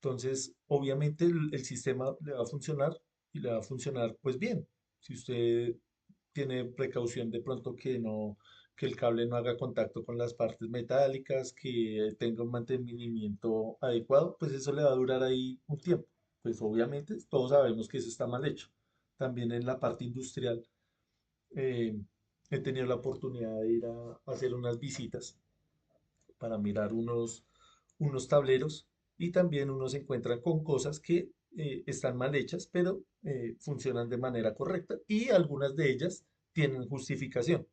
Entonces, obviamente el sistema le va a funcionar y le va a funcionar pues bien. Si usted tiene precaución de pronto que no, que el cable no haga contacto con las partes metálicas, que tenga un mantenimiento adecuado, pues eso le va a durar ahí un tiempo. Pues obviamente todos sabemos que eso está mal hecho. También en la parte industrial eh, he tenido la oportunidad de ir a hacer unas visitas para mirar unos tableros y también uno se encuentra con cosas que están mal hechas, pero funcionan de manera correcta y algunas de ellas tienen justificación.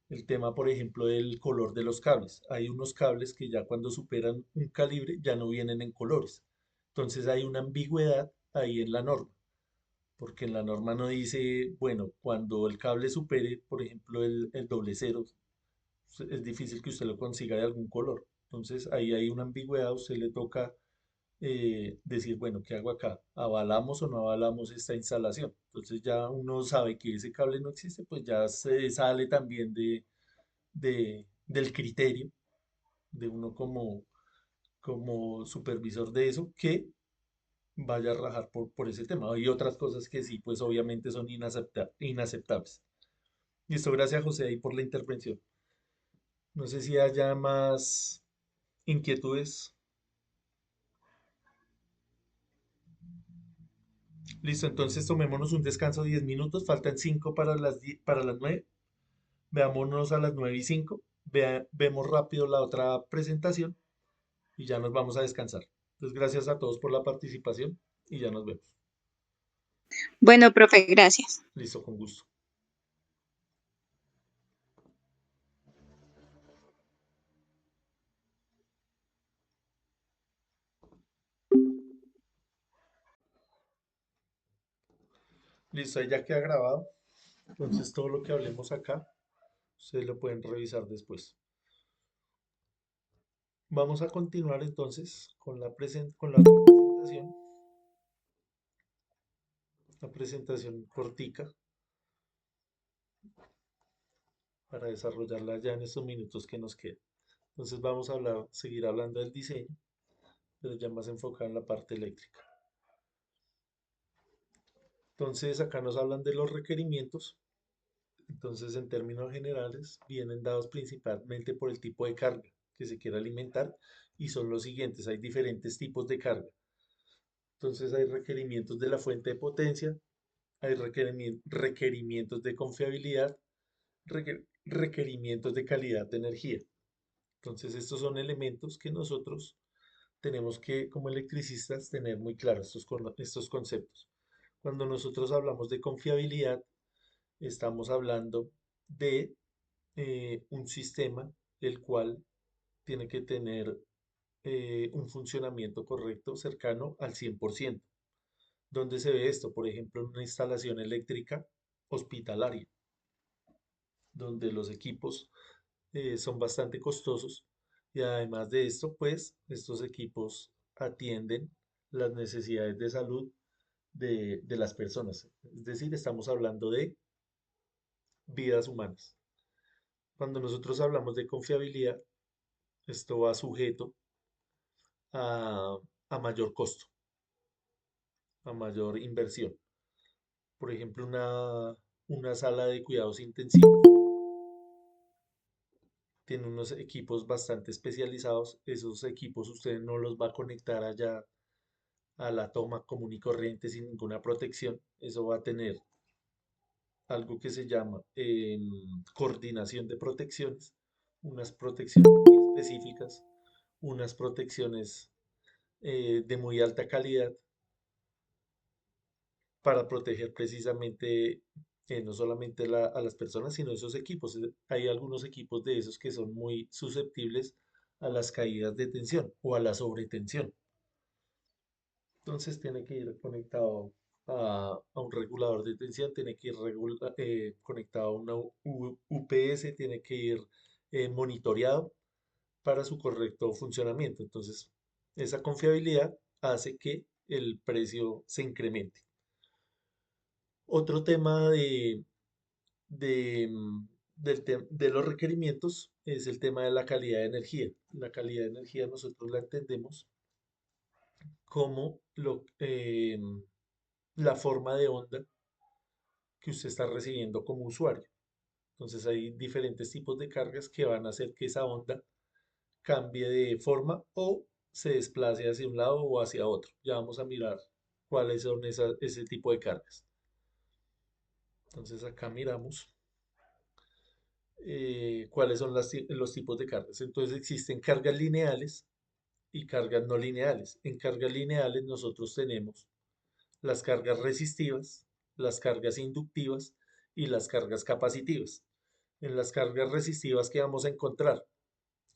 El tema, por ejemplo, del color de los cables. Hay unos cables que ya cuando superan un calibre ya no vienen en colores. Entonces hay una ambigüedad ahí en la norma, porque en la norma no dice, bueno, cuando el cable supere, por ejemplo, el doble cero, es difícil que usted lo consiga de algún color. Entonces ahí hay una ambigüedad, a usted le toca decir, bueno, ¿qué hago acá? ¿Avalamos o no avalamos esta instalación? Entonces ya uno sabe que ese cable no existe, pues ya se sale también del criterio de uno como supervisor de eso, que vaya a rajar por ese tema. Hay otras cosas que sí, pues obviamente son inaceptables. Listo, gracias José ahí por la intervención. No sé si haya más inquietudes. Listo, entonces tomémonos un descanso de 10 minutos. Faltan 5 para para las 9. Veámonos a las 9 y 5. Vemos rápido la otra presentación y ya nos vamos a descansar. Entonces, gracias a todos por la participación y ya nos vemos. Bueno, profe, gracias. Listo, con gusto. Listo, ahí ya queda grabado. Entonces, todo lo que hablemos acá, ustedes lo pueden revisar después. Vamos a continuar entonces con con la otra presentación. La presentación cortica para desarrollarla ya en estos minutos que nos quedan. Entonces vamos a seguir hablando del diseño, pero ya más enfocado en la parte eléctrica. Entonces acá nos hablan de los requerimientos. Entonces en términos generales vienen dados principalmente por el tipo de carga que se quiere alimentar y son los siguientes. Hay diferentes tipos de carga. Entonces hay requerimientos de la fuente de potencia, hay requerimientos de confiabilidad, requerimientos de calidad de energía. Entonces estos son elementos que nosotros tenemos que, como electricistas, tener muy claros estos conceptos. Cuando nosotros hablamos de confiabilidad, estamos hablando de un sistema el cual tiene que tener un funcionamiento correcto cercano al 100%. ¿Dónde se ve esto? Por ejemplo, en una instalación eléctrica hospitalaria, donde los equipos son bastante costosos y además de esto, pues estos equipos atienden las necesidades de salud de las personas. Es decir, estamos hablando de vidas humanas. Cuando nosotros hablamos de confiabilidad, esto va sujeto a, a mayor costo, a mayor inversión. Por ejemplo, una sala de cuidados intensivos tiene unos equipos bastante especializados. Esos equipos usted no los va a conectar allá a la toma común y corriente sin ninguna protección. Eso va a tener algo que se llama coordinación de protecciones, unas protecciones muy específicas, unas protecciones de muy alta calidad para proteger precisamente no solamente a las personas, sino esos equipos. Hay algunos equipos de esos que son muy susceptibles a las caídas de tensión o a la sobretensión. Entonces tiene que ir conectado a un regulador de tensión, tiene que ir conectado a una UPS, tiene que ir monitoreado para su correcto funcionamiento. Entonces, esa confiabilidad hace que el precio se incremente. Otro tema de, mm, de los requerimientos es el tema de la calidad de energía. La calidad de energía nosotros la entendemos como la forma de onda que usted está recibiendo como usuario. Entonces hay diferentes tipos de cargas que van a hacer que esa onda cambie de forma o se desplace hacia un lado o hacia otro. Ya vamos a mirar cuáles son ese tipo de cargas. Entonces acá miramos cuáles son los tipos de cargas. Entonces existen cargas lineales y cargas no lineales. En cargas lineales nosotros tenemos las cargas resistivas, las cargas inductivas y las cargas capacitivas. En las cargas resistivas, ¿qué vamos a encontrar?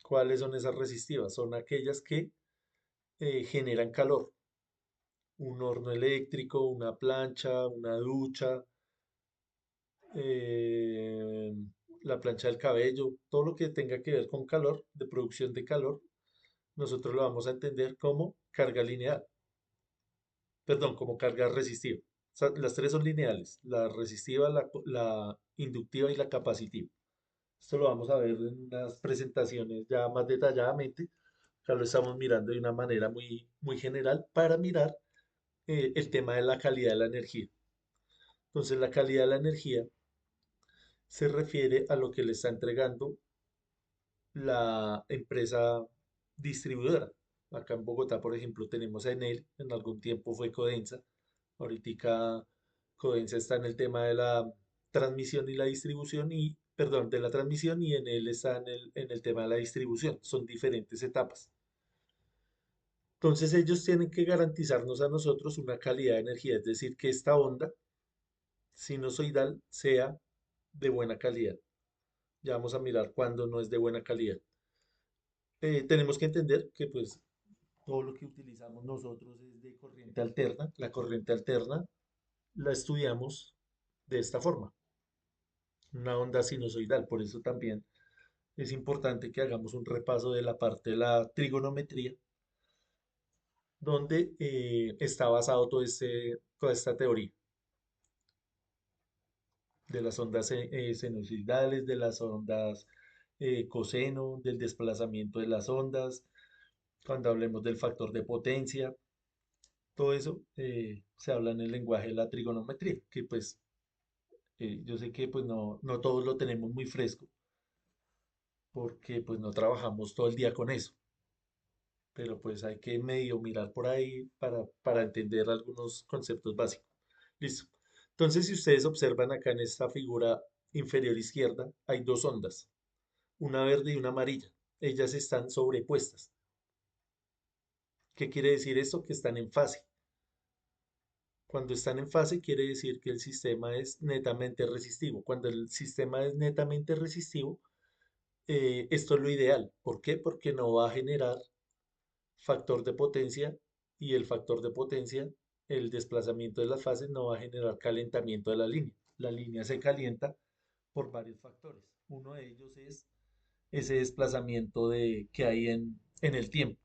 ¿Cuáles son esas resistivas? Son aquellas que generan calor. Un horno eléctrico, una plancha, una ducha, eh, la plancha del cabello, todo lo que tenga que ver con calor, de producción de calor, nosotros lo vamos a entender como carga lineal, perdón, como carga resistiva. O sea, las tres son lineales, la resistiva, la inductiva y la capacitiva. Esto lo vamos a ver en unas presentaciones ya más detalladamente. Acá lo estamos mirando de una manera muy, muy general para mirar el tema de la calidad de la energía. Entonces, la calidad de la energía se refiere a lo que le está entregando la empresa distribuidora. Acá en Bogotá, por ejemplo, tenemos a Enel, en algún tiempo fue Codensa, ahorita Codensa está en el tema de la transmisión y la distribución y, perdón, de la transmisión y Enel está en el tema de la distribución, son diferentes etapas. Entonces ellos tienen que garantizarnos a nosotros una calidad de energía, es decir, que esta onda sinusoidal sea de buena calidad. Ya vamos a mirar cuándo no es de buena calidad. Tenemos que entender que pues todo lo que utilizamos nosotros es de corriente alterna. La corriente alterna la estudiamos de esta forma, una onda sinusoidal. Por eso también es importante que hagamos un repaso de la parte de la trigonometría, donde está basado toda esta teoría de las ondas sinusoidales, de las ondas coseno, del desplazamiento de las ondas, cuando hablemos del factor de potencia. Todo eso se habla en el lenguaje de la trigonometría, que pues yo sé que pues no todos lo tenemos muy fresco, porque pues no trabajamos todo el día con eso, pero pues hay que medio mirar por ahí para entender algunos conceptos básicos. Listo. Entonces, si ustedes observan acá en esta figura inferior izquierda, hay dos ondas, una verde y una amarilla. Ellas están sobrepuestas. ¿Qué quiere decir esto? Que están en fase. Cuando están en fase quiere decir que el sistema es netamente resistivo. Cuando el sistema es netamente resistivo, esto es lo ideal. ¿Por qué? Porque no va a generar factor de potencia y el factor de potencia, el desplazamiento de las fases no va a generar calentamiento de la línea. La línea se calienta por varios factores. Uno de ellos es ese desplazamiento que hay en el tiempo.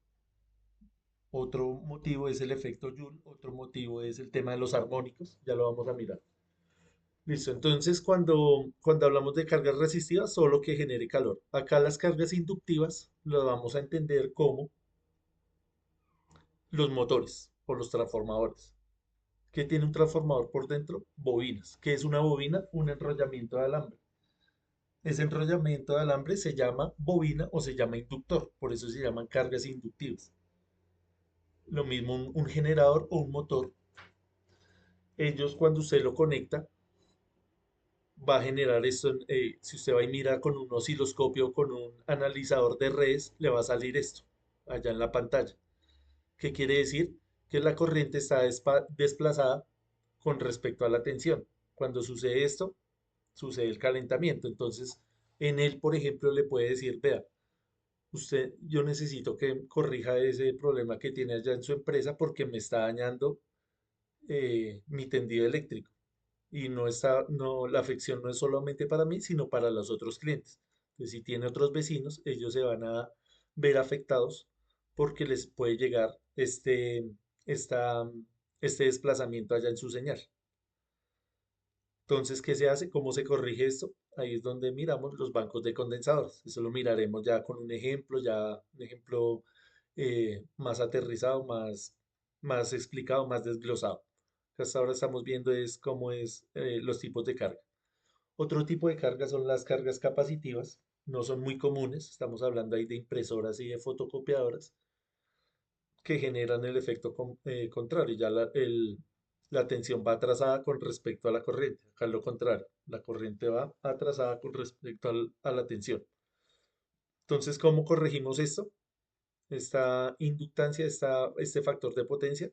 Otro motivo es el efecto Joule, otro motivo es el tema de los armónicos, ya lo vamos a mirar. Listo, entonces cuando hablamos de cargas resistivas, solo que genere calor. Acá las cargas inductivas las vamos a entender como los motores o los transformadores. ¿Qué tiene un transformador por dentro? Bobinas. ¿Qué es una bobina? Un enrollamiento de alambre. Ese enrollamiento de alambre se llama bobina o se llama inductor, por eso se llaman cargas inductivas. Lo mismo un generador o un motor. Ellos cuando usted lo conecta, va a generar esto. Si usted va y mira con un osciloscopio o con un analizador de redes, le va a salir esto allá en la pantalla. ¿Qué quiere decir? Que la corriente está desplazada con respecto a la tensión. Cuando sucede esto, sucede el calentamiento. Entonces, en él, por ejemplo, le puede decir, vea, yo necesito que corrija ese problema que tiene allá en su empresa porque me está dañando mi tendido eléctrico. Y la afección no es solamente para mí, sino para los otros clientes. Entonces, si tiene otros vecinos, ellos se van a ver afectados porque les puede llegar esta, este desplazamiento allá en su señal. Entonces, ¿qué se hace? ¿Cómo se corrige esto? Ahí es donde miramos los bancos de condensadores. Eso lo miraremos ya con un ejemplo más aterrizado, más explicado, más desglosado. Hasta ahora estamos viendo es cómo es los tipos de carga. Otro tipo de carga son las cargas capacitivas. No son muy comunes. Estamos hablando ahí de impresoras y de fotocopiadoras que generan el efecto contrario. Ya la tensión va atrasada con respecto a la corriente. Acá es lo contrario. La corriente va atrasada con respecto a la tensión. Entonces, ¿cómo corregimos esto? Esta inductancia, este factor de potencia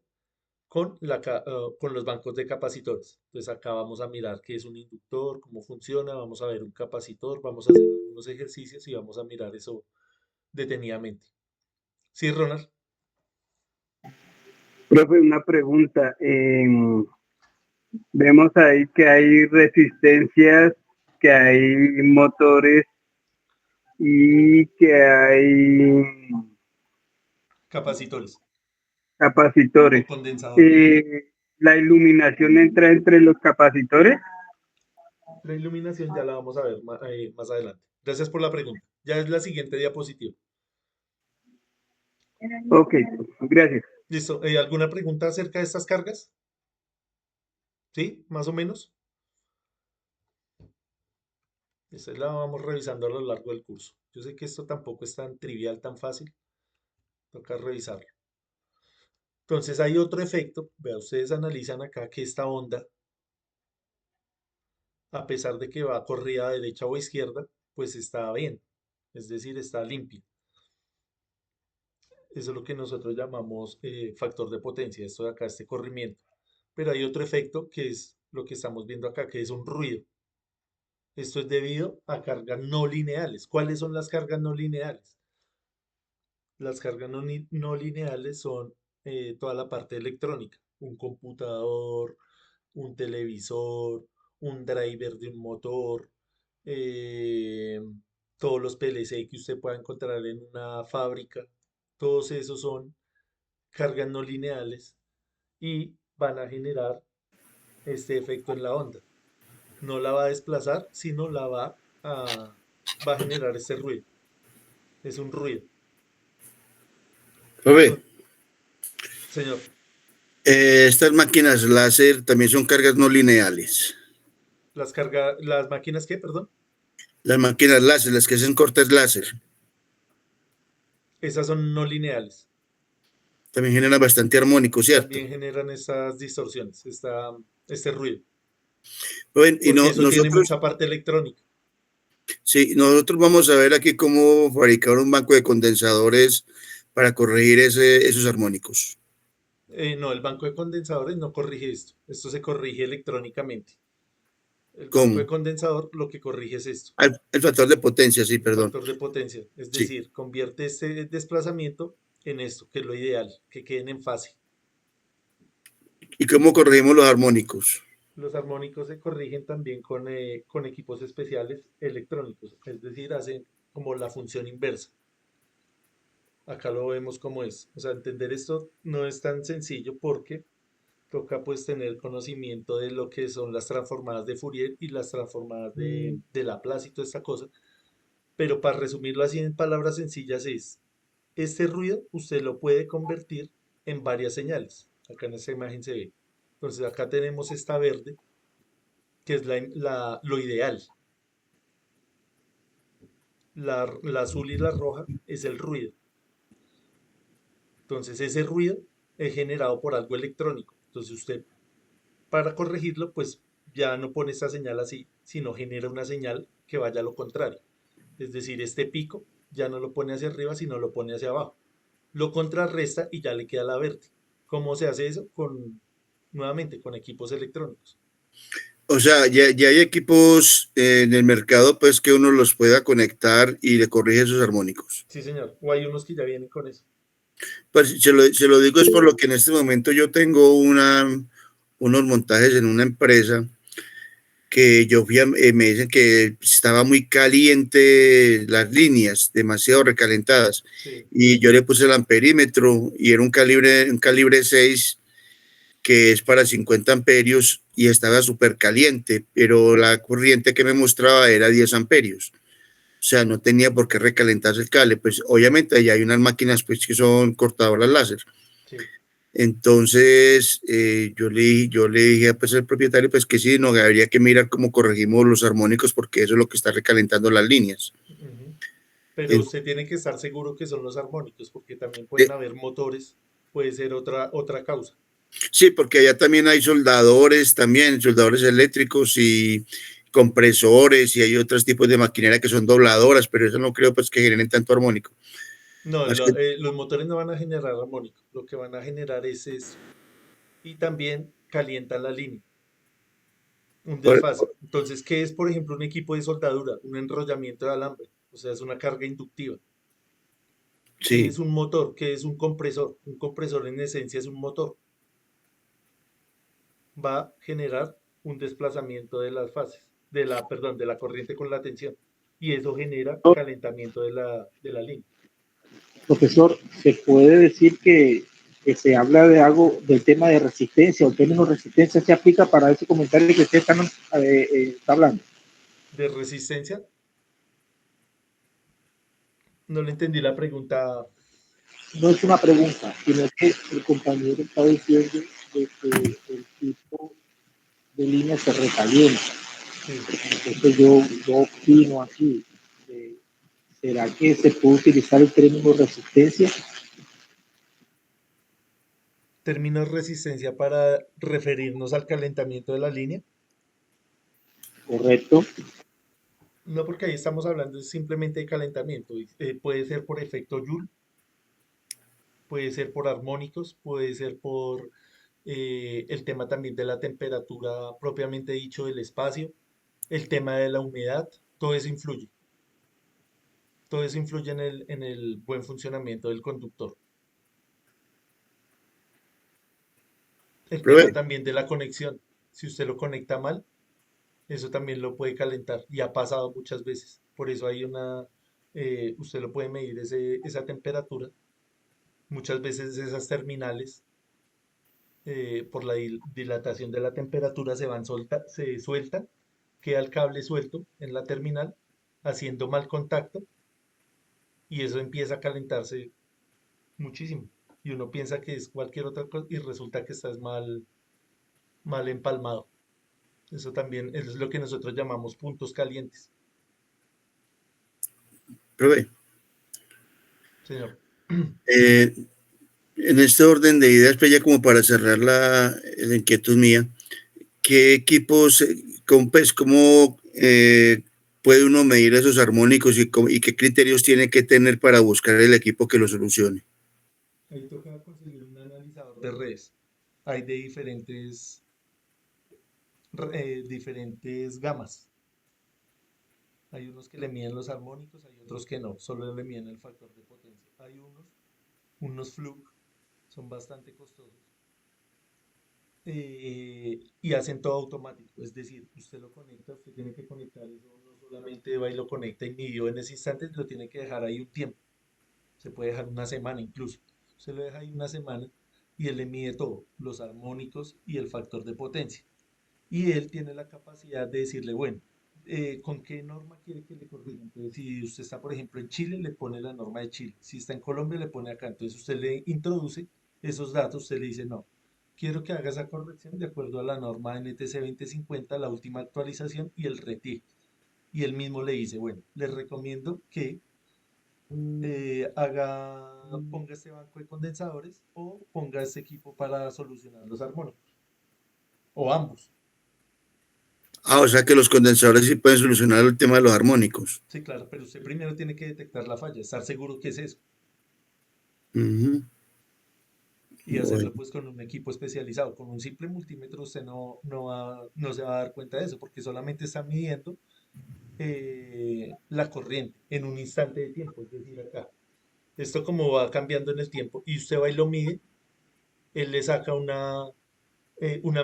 con los bancos de capacitores. Entonces acá vamos a mirar qué es un inductor, cómo funciona, vamos a ver un capacitor, vamos a hacer algunos ejercicios y vamos a mirar eso detenidamente. Sí, Ronald. Profe, una pregunta. Vemos ahí que hay resistencias, que hay motores y que hay Capacitores o capacitores. condensadores. ¿La iluminación entra entre los capacitores? La iluminación ya la vamos a ver más adelante. Gracias por la pregunta. Ya es la siguiente diapositiva. Ok, gracias. Listo. ¿Alguna pregunta acerca de estas cargas? ¿Sí? ¿Más o menos? Esta la vamos revisando a lo largo del curso. Yo sé que esto tampoco es tan trivial, tan fácil. Toca revisarlo. Entonces hay otro efecto. Vea, ustedes analizan acá que esta onda, a pesar de que va corrida a derecha o a izquierda, pues está bien. Es decir, está limpia. Eso es lo que nosotros llamamos factor de potencia. Esto de acá, este corrimiento. Pero hay otro efecto que es lo que estamos viendo acá, que es un ruido. Esto es debido a cargas no lineales. ¿Cuáles son las cargas no lineales? Las cargas no lineales son toda la parte electrónica, un computador, un televisor, un driver de un motor, eh, todos los PLC que usted pueda encontrar en una fábrica, todos esos son cargas no lineales y van a generar este efecto en la onda. No la va a desplazar, sino va a generar este ruido. Es un ruido. Profe, Señor, estas máquinas láser también son cargas no lineales. las máquinas, ¿qué? Perdón. Las máquinas láser, las que hacen cortes láser, Esas son no lineales. también generan bastante armónico, ¿cierto? También generan estas distorsiones, este ruido, Bueno, y porque eso tiene nosotros, mucha parte electrónica. sí, nosotros vamos a ver aquí cómo fabricar un banco de condensadores para corregir esos armónicos. No, el banco de condensadores no corrige esto. Esto se corrige electrónicamente. El banco de ¿Cómo? condensador lo que corrige es esto, El factor de potencia, sí, el perdón. factor de potencia. Es Sí. decir, convierte este desplazamiento en esto, que es lo ideal, que queden en fase. ¿Y cómo corregimos los armónicos? Los armónicos se corrigen también con equipos especiales electrónicos, es decir, hacen como la función inversa. Acá lo vemos como es. O sea, entender esto no es tan sencillo porque toca pues tener conocimiento de lo que son las transformadas de Fourier y las transformadas de Laplace y toda esta cosa. Pero para resumirlo así en palabras sencillas es, este ruido usted lo puede convertir en varias señales. Acá en esta imagen se ve. Entonces acá tenemos esta verde, que es lo ideal. La azul y la roja es el ruido. Entonces ese ruido es generado por algo electrónico. Entonces usted para corregirlo pues ya no pone esta señal así, sino genera una señal que vaya a lo contrario. Es decir, este pico ya no lo pone hacia arriba, sino lo pone hacia abajo. Lo contrarresta y ya le queda la verde. ¿Cómo se hace eso? Nuevamente, con equipos electrónicos. O sea, ya hay equipos en el mercado pues que uno los pueda conectar y le corrige esos armónicos. Sí, señor. O hay unos que ya vienen con eso. Pues se lo digo es por lo que en este momento yo tengo unos montajes en una empresa que me dicen que estaba muy caliente las líneas, demasiado recalentadas. Sí. Y yo le puse el amperímetro y era un calibre 6 que es para 50 amperios y estaba súper caliente, pero la corriente que me mostraba era 10 amperios. O sea, no tenía por qué recalentarse el cable. Pues obviamente ya hay unas máquinas pues, que son cortadoras láser. Sí. Entonces, yo le dije pues, al propietario pues, que sí, no, habría que mirar cómo corregimos los armónicos porque eso es lo que está recalentando las líneas. Ujú. Pero En- usted tiene que estar seguro que son los armónicos, porque también pueden eh, haber motores, puede ser otra causa. sí, porque allá también hay soldadores eléctricos y compresores y hay otros tipos de maquinaria que son dobladoras, pero eso no creo pues que generen tanto armónico. No, Más que, los motores no van a generar armónico, lo que van a generar es eso. Y también calientan la línea, un por- desfase. Entonces, ¿qué es, por ejemplo, un equipo de soldadura? Un enrollamiento de alambre, o sea, es una carga inductiva. ¿Qué sí, es un motor? ¿Qué es un compresor? Un compresor en esencia es un motor. Va a generar un desplazamiento de las fases, perdón, de la corriente con la tensión. Y eso genera calentamiento de la línea. Profesor, ¿se puede decir que se habla de algo del tema de resistencia o el término resistencia se aplica para ese comentario que usted está hablando? De resistencia, no le entendí la pregunta. No es una pregunta, sino que el compañero está diciendo de que el tipo de línea se recalienta. Sí. Entonces yo opino aquí, ¿será que se puede utilizar el término resistencia? Término resistencia para referirnos al calentamiento de la línea. Correcto. No, porque ahí estamos hablando simplemente de calentamiento. Puede ser por efecto Joule, puede ser por armónicos, puede ser por el tema también de la temperatura propiamente dicho del espacio, el tema de la humedad, todo eso influye. Todo eso influye en el buen funcionamiento del conductor. El tema profe, también de la conexión. Si usted lo conecta mal, eso también lo puede calentar y ha pasado muchas veces. Por eso usted lo puede medir esa temperatura. Muchas veces esas terminales, por la dilatación de la temperatura, se sueltan, queda el cable suelto en la terminal, haciendo mal contacto y eso empieza a calentarse muchísimo. Y uno piensa que es cualquier otra cosa y resulta que estás mal empalmado. Eso también es lo que nosotros llamamos puntos calientes, profe, señor. eh, en este orden de ideas, pues ya como para cerrar la inquietud mía, ¿qué equipos, pues, cómo puede uno medir esos armónicos y qué criterios tiene que tener para buscar el equipo que lo solucione? Ahí toca conseguir un analizador de redes. Hay de diferentes gamas. Hay unos que le miden los armónicos, hay otros que no, solo le miden el factor de potencia. Hay unos Fluke, son bastante costosos y hacen todo automático. Es decir, usted lo conecta, usted tiene que conectar eso, no solamente va y lo conecta y midió en ese instante, lo tiene que dejar ahí un tiempo. Se puede dejar una semana incluso. Se lo deja ahí una semana y él le mide todo, los armónicos y el factor de potencia. Y él tiene la capacidad de decirle, bueno, ¿con qué norma quiere que le corrija? Entonces, si usted está, por ejemplo, en Chile, le pone la norma de Chile. Si está en Colombia, le pone acá. Entonces, usted le introduce esos datos, usted le dice, no, quiero que haga esa corrección de acuerdo a la norma NTC 2050, la última actualización y el RETIE. Y él mismo le dice, bueno, les recomiendo que ponga este banco de condensadores o ponga este equipo para solucionar los armónicos, o ambos. Ah, o sea que los condensadores sí pueden solucionar el tema de los armónicos. Sí, claro, pero usted primero tiene que detectar la falla, estar seguro que es eso. Ujú. y hacerlo Bueno, pues con un equipo especializado. Con un simple multímetro usted no se va a dar cuenta de eso, porque solamente está midiendo la corriente en un instante de tiempo, es decir, acá. Esto como va cambiando en el tiempo y usted va y lo mide, él le saca una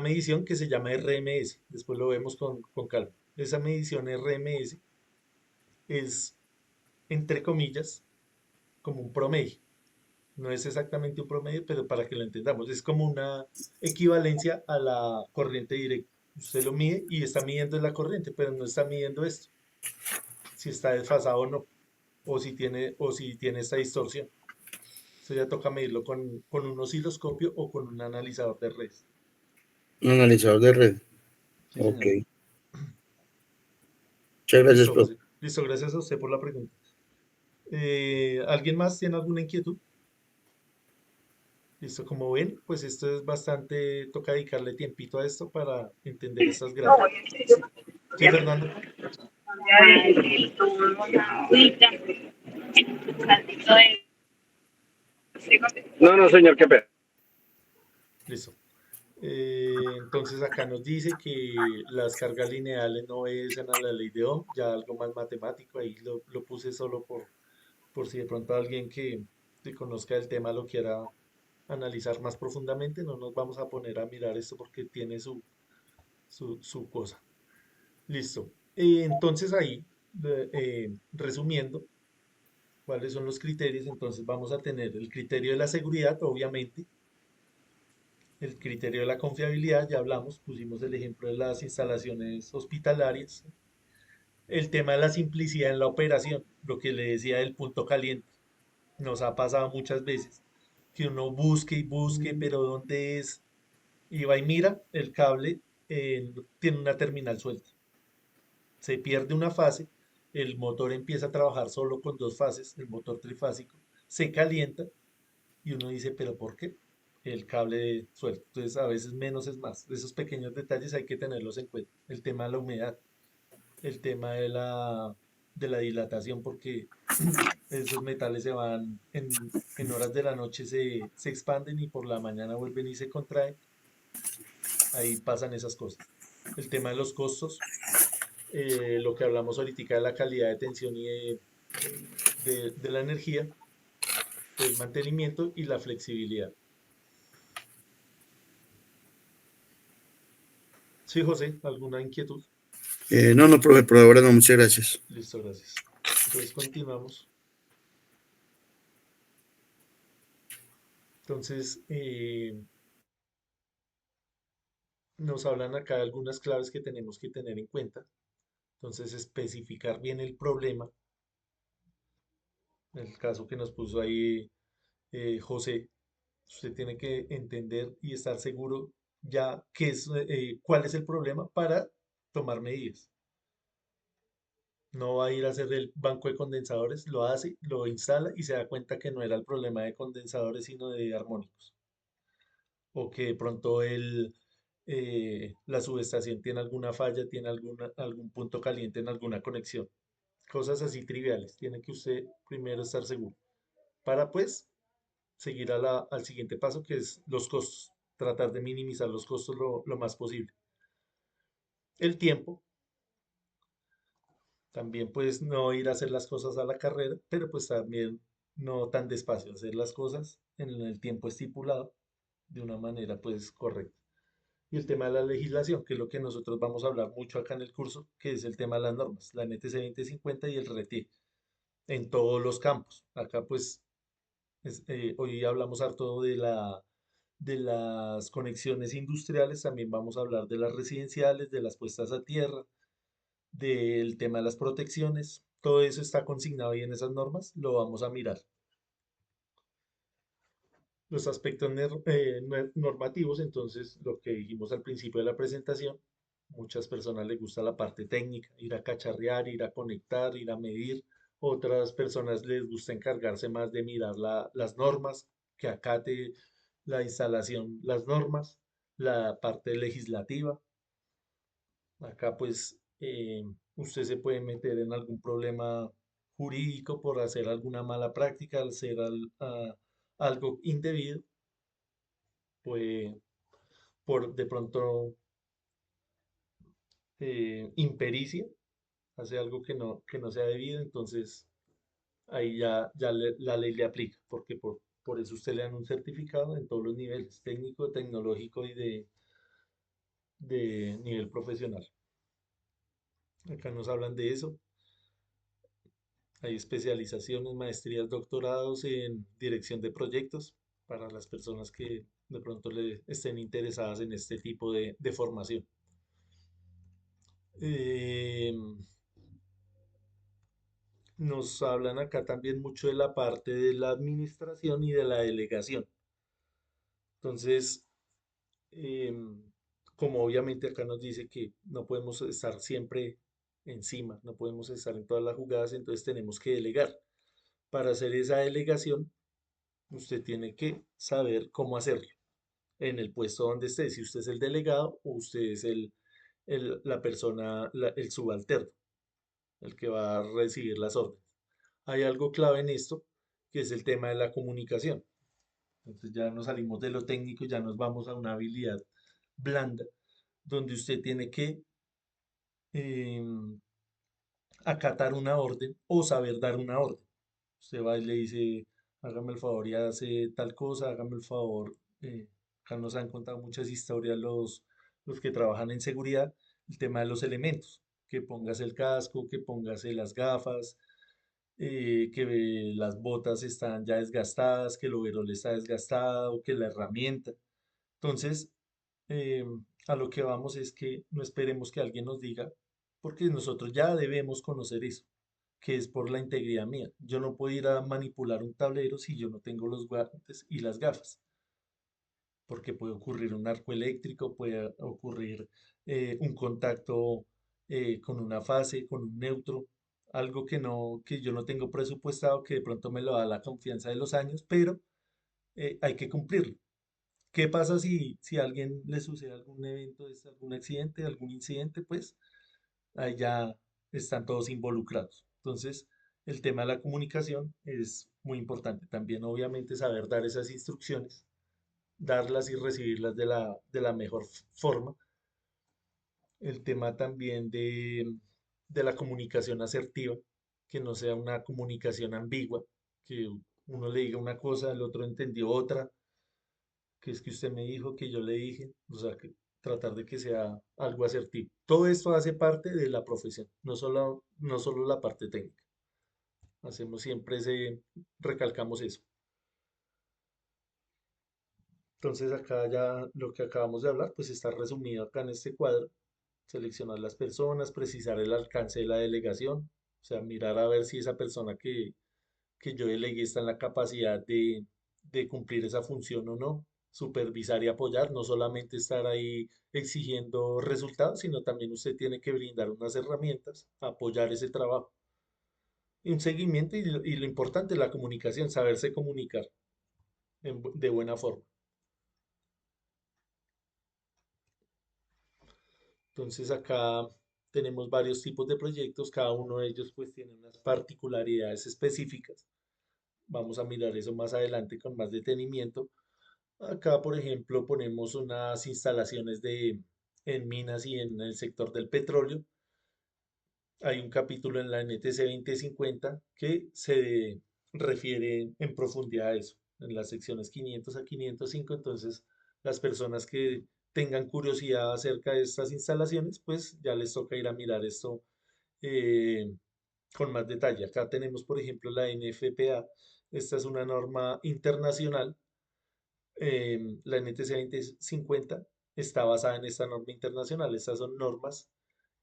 medición que se llama RMS, después lo vemos con calma. Esa medición RMS es, entre comillas, como un promedio. No es exactamente un promedio, pero para que lo entendamos, es como una equivalencia a la corriente directa. Usted lo mide y está midiendo la corriente, pero no está midiendo esto, si está desfasado o no, o si tiene esta distorsión. Eso ya toca medirlo con un osciloscopio o con un analizador de redes. un analizador de red. Sí, Ok. señor. Muchas gracias, Listo, profe. José. Listo, gracias a usted por la pregunta. ¿Alguien más tiene alguna inquietud? Listo, como ven, pues esto es bastante, toca dedicarle tiempito a esto para entender estas gráficas. Sí, Fernando. No, no, señor, qué pena. Listo. Entonces acá nos dice que las cargas lineales no obedecen a la ley de Ohm, ya algo más matemático, ahí lo puse solo por si de pronto alguien que conozca el tema lo quiera analizar más profundamente, no nos vamos a poner a mirar esto porque tiene su cosa. Listo. Entonces ahí, resumiendo, ¿cuáles son los criterios? Entonces vamos a tener el criterio de la seguridad, obviamente, el criterio de la confiabilidad, ya hablamos, pusimos el ejemplo de las instalaciones hospitalarias, el tema de la simplicidad en la operación, lo que le decía del punto caliente, nos ha pasado muchas veces, que uno busque y busque, pero ¿dónde es? Y va y mira, el cable tiene una terminal suelta. Se pierde una fase, el motor empieza a trabajar solo con dos fases, el motor trifásico, se calienta y uno dice, pero ¿por qué? El cable suelto. Entonces, a veces menos es más. Esos pequeños detalles hay que tenerlos en cuenta. El tema de la humedad, el tema de la dilatación, porque esos metales se van en horas de la noche, se expanden y por la mañana vuelven y se contraen. Ahí pasan esas cosas. El tema de los costos, lo que hablamos ahorita de la calidad de tensión y de la energía, el mantenimiento y la flexibilidad. Sí, José, ¿alguna inquietud? No, no, profe, por ahora no, muchas gracias. Listo, gracias. Entonces continuamos. Entonces, nos hablan acá de algunas claves que tenemos que tener en cuenta. Entonces, especificar bien el problema. El caso que nos puso ahí José, usted tiene que entender y estar seguro ya cuál es el problema para tomar medidas. No va a ir a hacer el banco de condensadores, lo hace, lo instala y se da cuenta que no era el problema de condensadores, sino de armónicos. O que de pronto la subestación tiene alguna falla, tiene algún punto caliente en alguna conexión. Cosas así triviales. Tiene que usted primero estar seguro para pues seguir al siguiente paso, que es los costos. Tratar de minimizar los costos lo más posible. El tiempo, también pues no ir a hacer las cosas a la carrera, pero pues también no tan despacio, hacer las cosas en el tiempo estipulado de una manera pues correcta. Y el tema de la legislación, que es lo que nosotros vamos a hablar mucho acá en el curso, que es el tema de las normas, la NTC 2050 y el RETIE, en todos los campos. Acá pues hoy hablamos harto de las conexiones industriales, también vamos a hablar de las residenciales, de las puestas a tierra, del tema de las protecciones. Todo eso está consignado ahí en esas normas, lo vamos a mirar. Los aspectos normativos, entonces, lo que dijimos al principio de la presentación, muchas personas les gusta la parte técnica, ir a cacharrear, ir a conectar, ir a medir. Otras personas les gusta encargarse más de mirar las normas, que acate la instalación, las normas, la parte legislativa. Acá pues usted se puede meter en algún problema jurídico por hacer alguna mala práctica, al hacer algo indebido. puede, por de pronto, impericia, hace algo que no sea debido, entonces ahí la ley le aplica, porque por eso usted le dan un certificado en todos los niveles, técnico, tecnológico y de nivel profesional. Acá nos hablan de eso. Hay especializaciones, maestrías, doctorados en dirección de proyectos para las personas que de pronto le estén interesadas en este tipo de formación. Eh, Nos hablan acá también mucho de la parte de la administración y de la delegación. Entonces, como obviamente acá nos dice que no podemos estar siempre encima, no podemos estar en todas las jugadas, entonces tenemos que delegar. Para hacer esa delegación, usted tiene que saber cómo hacerlo en el puesto donde esté, si usted es el delegado o usted es la persona, el subalterno, el que va a recibir las órdenes. Hay algo clave en esto, que es el tema de la comunicación. Entonces ya nos salimos de lo técnico, ya nos vamos a una habilidad blanda, donde usted tiene que em, acatar una orden o saber dar una orden. Usted va y le dice, hágame el favor y hace tal cosa, hágame el favor. Acá nos han contado muchas historias los que trabajan en seguridad, el tema de los elementos, que pongas el casco, que pongas las gafas, que las botas están ya desgastadas, que el overol está desgastado, que la herramienta. Entonces, eh, a lo que vamos es que no esperemos que alguien nos diga, porque nosotros ya debemos conocer eso, que es por la integridad mía. Yo no puedo ir a manipular un tablero si yo no tengo los guantes y las gafas, porque puede ocurrir un arco eléctrico, puede ocurrir un contacto con una fase, con un neutro, algo que yo no tengo presupuestado, que de pronto me lo da la confianza de los años, pero hay que cumplirlo. ¿Qué pasa si a alguien le sucede algún evento, algún accidente, algún incidente? Pues ahí ya están todos involucrados. Entonces, el tema de la comunicación es muy importante. También, obviamente, saber dar esas instrucciones, darlas y recibirlas de la mejor forma. El tema también de la comunicación asertiva, que no sea una comunicación ambigua, que uno le diga una cosa, el otro entendió otra, que es que usted me dijo, que yo le dije, o sea, que tratar de que sea algo asertivo. Todo esto hace parte de la profesión, no solo la parte técnica. Hacemos siempre recalcamos eso. Entonces acá ya lo que acabamos de hablar, pues está resumido acá en este cuadro. Seleccionar las personas, precisar el alcance de la delegación, o sea, mirar a ver si esa persona que yo delegué está en la capacidad de cumplir esa función o no, supervisar y apoyar, no solamente estar ahí exigiendo resultados, sino también usted tiene que brindar unas herramientas, apoyar ese trabajo. Y un seguimiento y lo importante es la comunicación, saberse comunicar de buena forma. Entonces acá tenemos varios tipos de proyectos, cada uno de ellos pues tiene unas particularidades específicas. Vamos a mirar eso más adelante con más detenimiento. Acá, por ejemplo, ponemos unas instalaciones en minas y en el sector del petróleo. Hay un capítulo en la NTC 2050 que se refiere en profundidad a eso, en las secciones 500 a 505. Entonces, las personas que tengan curiosidad acerca de estas instalaciones, pues ya les toca ir a mirar esto eh, con más detalle. Acá tenemos, por ejemplo, la NFPA. Esta es una norma internacional. La NTC 2050 está basada en esta norma internacional. Estas son normas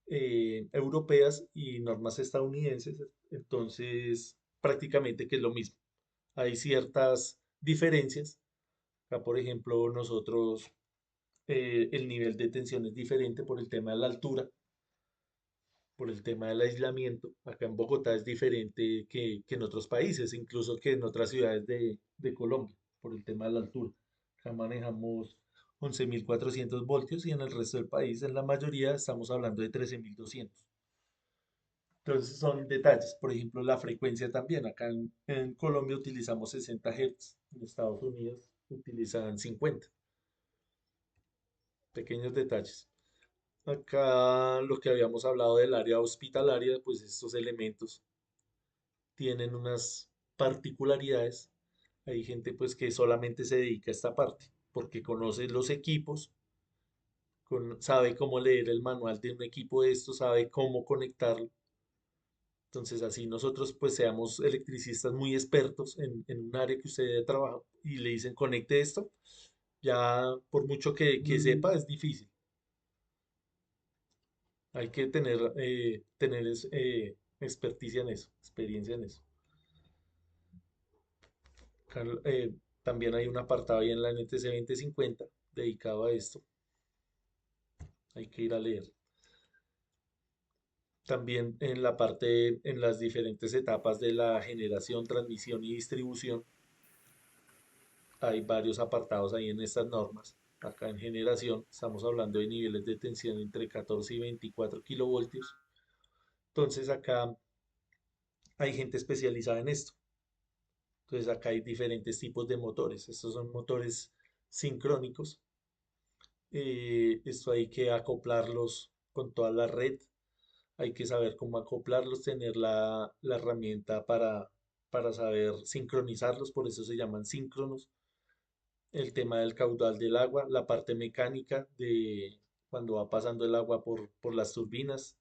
europeas y normas estadounidenses. Entonces, prácticamente que es lo mismo. Hay ciertas diferencias. Acá, por ejemplo, nosotros, el nivel de tensión es diferente por el tema de la altura, por el tema del aislamiento. Acá en Bogotá es diferente que en otros países, incluso que en otras ciudades de Colombia, por el tema de la altura. Acá manejamos 11.400 voltios y en el resto del país, en la mayoría, estamos hablando de 13.200. Entonces son detalles. Por ejemplo, la frecuencia también. Acá en Colombia utilizamos 60 Hz, en Estados Unidos utilizan 50. pequeños detalles. Acá lo que habíamos hablado del área hospitalaria, pues estos elementos tienen unas particularidades. Hay gente pues que solamente se dedica a esta parte, porque conoce los equipos, sabe cómo leer el manual de un equipo de estos, sabe cómo conectarlo. Entonces así nosotros pues seamos electricistas muy expertos en un área que usted trabaja y le dicen conecte esto, ya por mucho que sepa es difícil. Hay que tener experticia en eso, experiencia en eso. También hay un apartado ahí en la NTC 2050 dedicado a esto. Hay que ir a leer. También en la parte, en las diferentes etapas de la generación, transmisión y distribución, hay varios apartados ahí en estas normas. Acá en generación estamos hablando de niveles de tensión entre 14 y 24 kilovoltios. Entonces acá hay gente especializada en esto. Entonces acá hay diferentes tipos de motores. Estos son motores sincrónicos. Esto hay que acoplarlos con toda la red. Hay que saber cómo acoplarlos, tener la herramienta para saber sincronizarlos, por eso se llaman síncronos. El tema del caudal del agua, la parte mecánica de cuando va pasando el agua por las turbinas.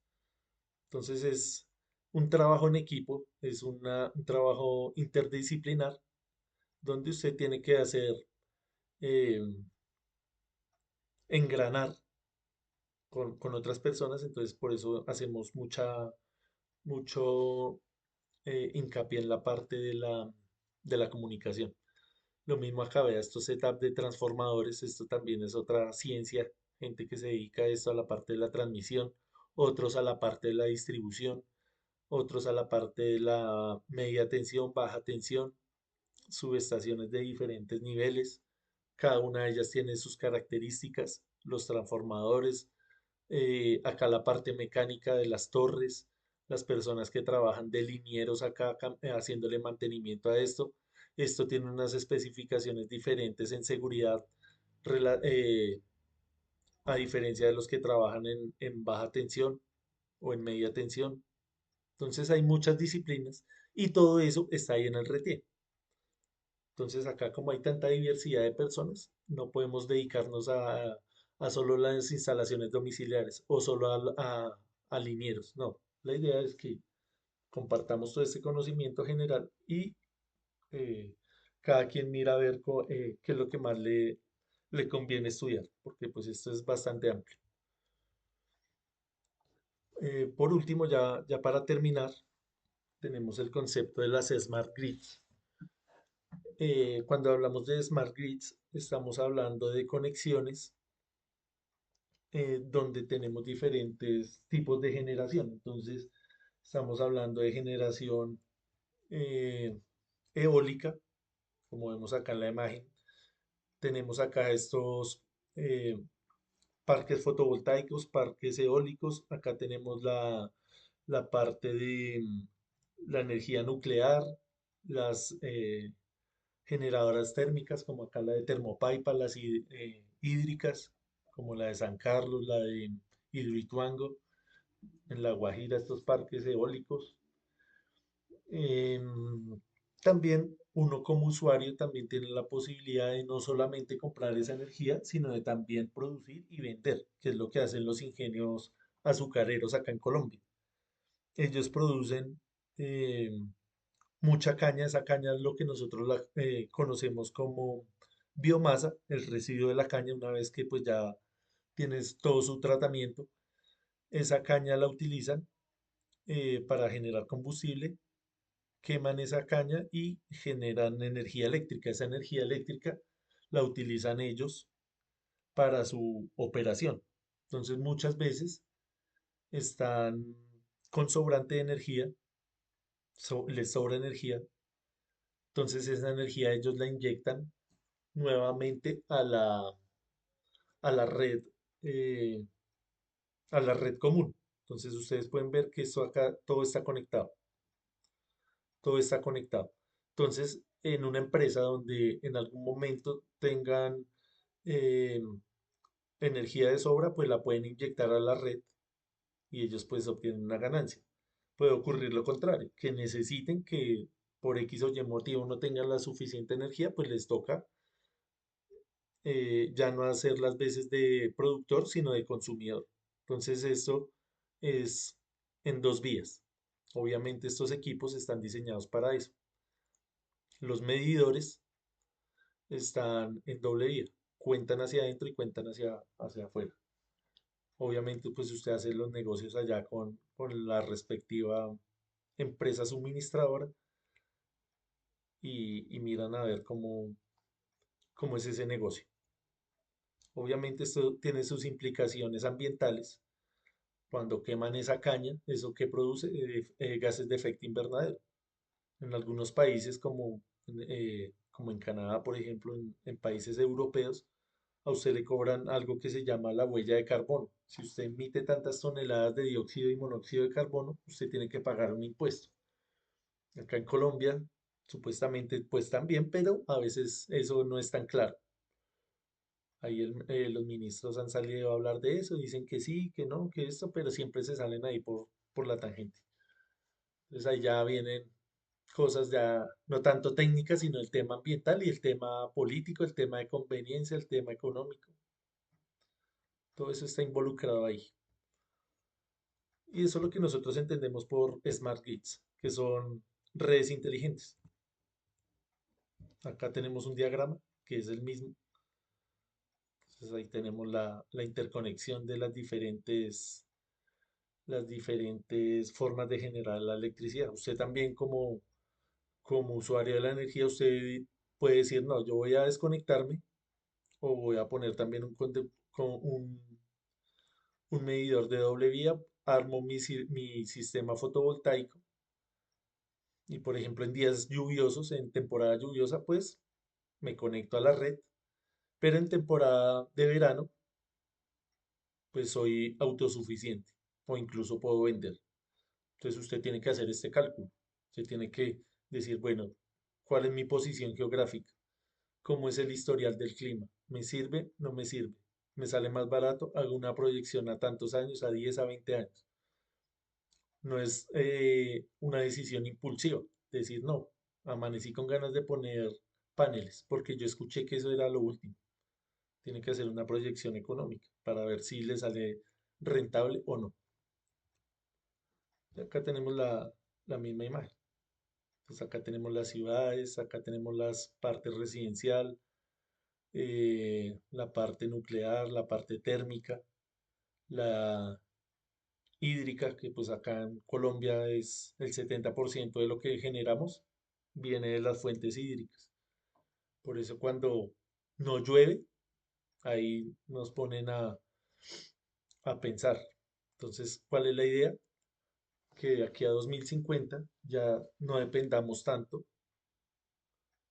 Entonces es un trabajo en equipo, es un trabajo interdisciplinar donde usted tiene que hacer eh, engranar con otras personas, entonces por eso hacemos mucho hincapié en la parte de la comunicación. Lo mismo acá, vea, estos setup de transformadores, esto también es otra ciencia, gente que se dedica a esto, a la parte de la transmisión, otros a la parte de la distribución, otros a la parte de la media tensión, baja tensión, subestaciones de diferentes niveles. Cada una de ellas tiene sus características, los transformadores, acá la parte mecánica de las torres, las personas que trabajan de linieros acá haciéndole mantenimiento a esto. Esto tiene unas especificaciones diferentes en seguridad a diferencia de los que trabajan en baja tensión o en media tensión. Entonces hay muchas disciplinas y todo eso está ahí en el RETIE. Entonces acá como hay tanta diversidad de personas, no podemos dedicarnos a solo las instalaciones domiciliares o solo a linieros. No, la idea es que compartamos todo este conocimiento general y eh, cada quien mira a ver qué es lo que más le conviene estudiar, porque pues esto es bastante amplio. Por último, ya para terminar, tenemos el concepto de las Smart Grids. Cuando hablamos de Smart Grids, estamos hablando de conexiones donde tenemos diferentes tipos de generación. Entonces, estamos hablando de generación eh, eólica, como vemos acá en la imagen. Tenemos acá estos parques fotovoltaicos, parques eólicos. Acá tenemos la parte de la energía nuclear, las generadoras térmicas, como acá la de Termopaipa, las hídricas, como la de San Carlos, la de Hidroituango, en La Guajira, estos parques eólicos. Em, También uno como usuario también tiene la posibilidad de no solamente comprar esa energía, sino de también producir y vender, que es lo que hacen los ingenios azucareros acá en Colombia. Ellos producen mucha caña, esa caña es lo que nosotros conocemos como biomasa, el residuo de la caña, una vez que pues ya tienes todo su tratamiento, esa caña la utilizan para generar combustible, queman esa caña y generan energía eléctrica. Esa energía eléctrica la utilizan ellos para su operación. Entonces muchas veces están con sobrante de energía, les sobra energía, entonces esa energía ellos la inyectan nuevamente a la red, eh, a la red común. Entonces ustedes pueden ver que esto acá todo está conectado, todo está conectado. Entonces, en una empresa donde en algún momento tengan eh, energía de sobra, pues la pueden inyectar a la red y ellos pues obtienen una ganancia. Puede ocurrir lo contrario, que necesiten que por X o Y motivo no tengan la suficiente energía, pues les toca ya no hacer las veces de productor, sino de consumidor. Entonces esto es en dos vías. Obviamente estos equipos están diseñados para eso. Los medidores están en doble vía, cuentan hacia adentro y cuentan hacia afuera. Obviamente, pues usted hace los negocios allá con la respectiva empresa suministradora y miran a ver cómo es ese negocio. Obviamente esto tiene sus implicaciones ambientales. Cuando queman esa caña, ¿eso que produce? Gases de efecto invernadero. En algunos países como en Canadá, por ejemplo, en países europeos, a usted le cobran algo que se llama la huella de carbono. Si usted emite tantas toneladas de dióxido y monóxido de carbono, usted tiene que pagar un impuesto. Acá en Colombia, supuestamente, pues también, pero a veces eso no es tan claro. Ahí los ministros han salido a hablar de eso, dicen que sí, que no, que esto, pero siempre se salen ahí por la tangente. Entonces ahí ya vienen cosas ya no tanto técnicas, sino el tema ambiental y el tema político, el tema de conveniencia, el tema económico. Todo eso está involucrado ahí. Y eso es lo que nosotros entendemos por smart grids, que son redes inteligentes. Acá tenemos un diagrama que es el mismo. Entonces ahí tenemos la interconexión de las diferentes formas de generar la electricidad. Usted también como usuario de la energía, usted puede decir, no, yo voy a desconectarme o voy a poner también un medidor de doble vía, armo mi sistema fotovoltaico y por ejemplo en días lluviosos, en temporada lluviosa, pues me conecto a la red, pero en temporada de verano, pues soy autosuficiente o incluso puedo vender. Entonces usted tiene que hacer este cálculo. Usted tiene que decir, bueno, ¿cuál es mi posición geográfica? ¿Cómo es el historial del clima? ¿Me sirve? ¿No me sirve? ¿Me sale más barato? Hago una proyección a tantos años, a 10 a 20 años. No es una decisión impulsiva. Decir, no, amanecí con ganas de poner paneles, porque yo escuché que eso era lo último. Tiene que hacer una proyección económica para ver si le sale rentable o no. Y acá tenemos la misma imagen. Pues acá tenemos las ciudades, acá tenemos las partes residencial, la parte nuclear, la parte térmica, la hídrica, que pues acá en Colombia es el 70% de lo que generamos, viene de las fuentes hídricas. Por eso cuando no llueve, ahí nos ponen a pensar. Entonces, ¿cuál es la idea? Que de aquí a 2050 ya no dependamos tanto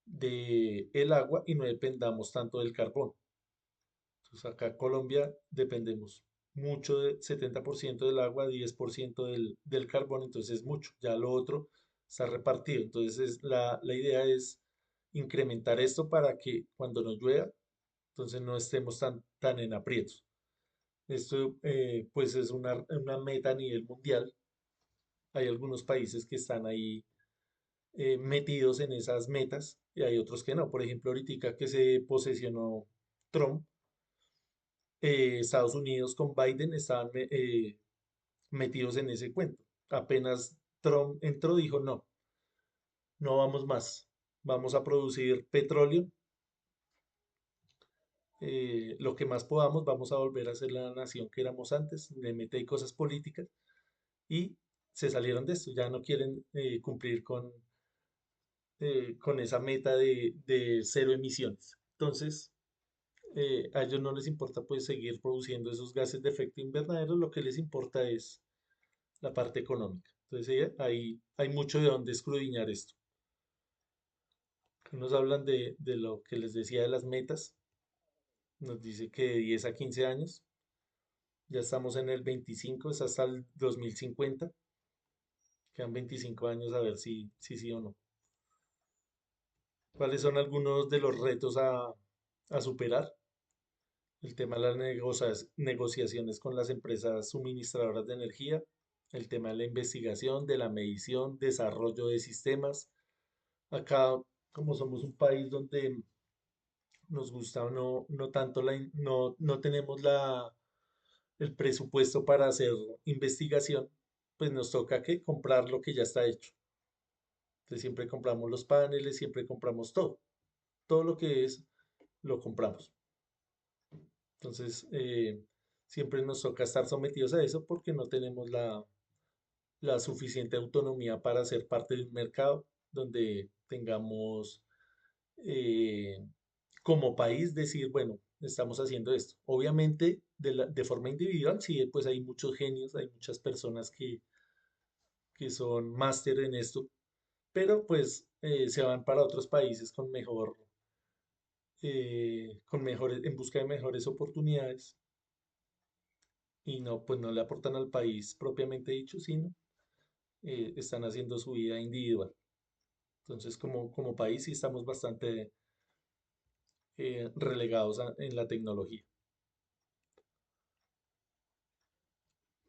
del agua y no dependamos tanto del carbón. Entonces acá en Colombia dependemos mucho del 70% del agua, 10% del carbón, entonces es mucho. Ya lo otro está repartido. Entonces la idea es incrementar esto para que cuando nos llueva, entonces no estemos tan en aprietos. Esto pues es una meta a nivel mundial. Hay algunos países que están ahí metidos en esas metas y hay otros que no. Por ejemplo, ahorita que se posesionó Trump, Estados Unidos con Biden estaban metidos en ese cuento. Apenas Trump entró, dijo, no, no vamos más. Vamos a producir petróleo, lo que más podamos, vamos a volver a ser la nación que éramos antes, le mete ahí cosas políticas y se salieron de esto, ya no quieren cumplir con esa meta de cero emisiones. Entonces, a ellos no les importa pues seguir produciendo esos gases de efecto invernadero, lo que les importa es la parte económica. Entonces, ahí hay mucho de dónde escudriñar esto. Nos hablan de lo que les decía de las metas, nos dice que de 10 a 15 años, ya estamos en el 25, es hasta el 2050, quedan 25 años a ver si sí o no. ¿Cuáles son algunos de los retos a superar? el tema de las negociaciones con las empresas suministradoras de energía, el tema de la investigación, de la medición, desarrollo de sistemas. Acá, como somos un país donde nos gusta o no, no tanto no tenemos el presupuesto para hacer investigación, pues nos toca que comprar lo que ya está hecho. Entonces siempre compramos los paneles, siempre compramos todo. Todo lo que es, lo compramos. Entonces, siempre nos toca estar sometidos a eso porque no tenemos la suficiente autonomía para ser parte de un mercado donde tengamos eh, como país decir, bueno, estamos haciendo esto. Obviamente, de forma individual, sí, pues hay muchos genios, hay muchas personas que son máster en esto, pero pues se van para otros países con mejores, en busca de mejores oportunidades y no, pues no le aportan al país propiamente dicho, sino están haciendo su vida individual. Entonces, como país sí estamos bastante relegados en la tecnología.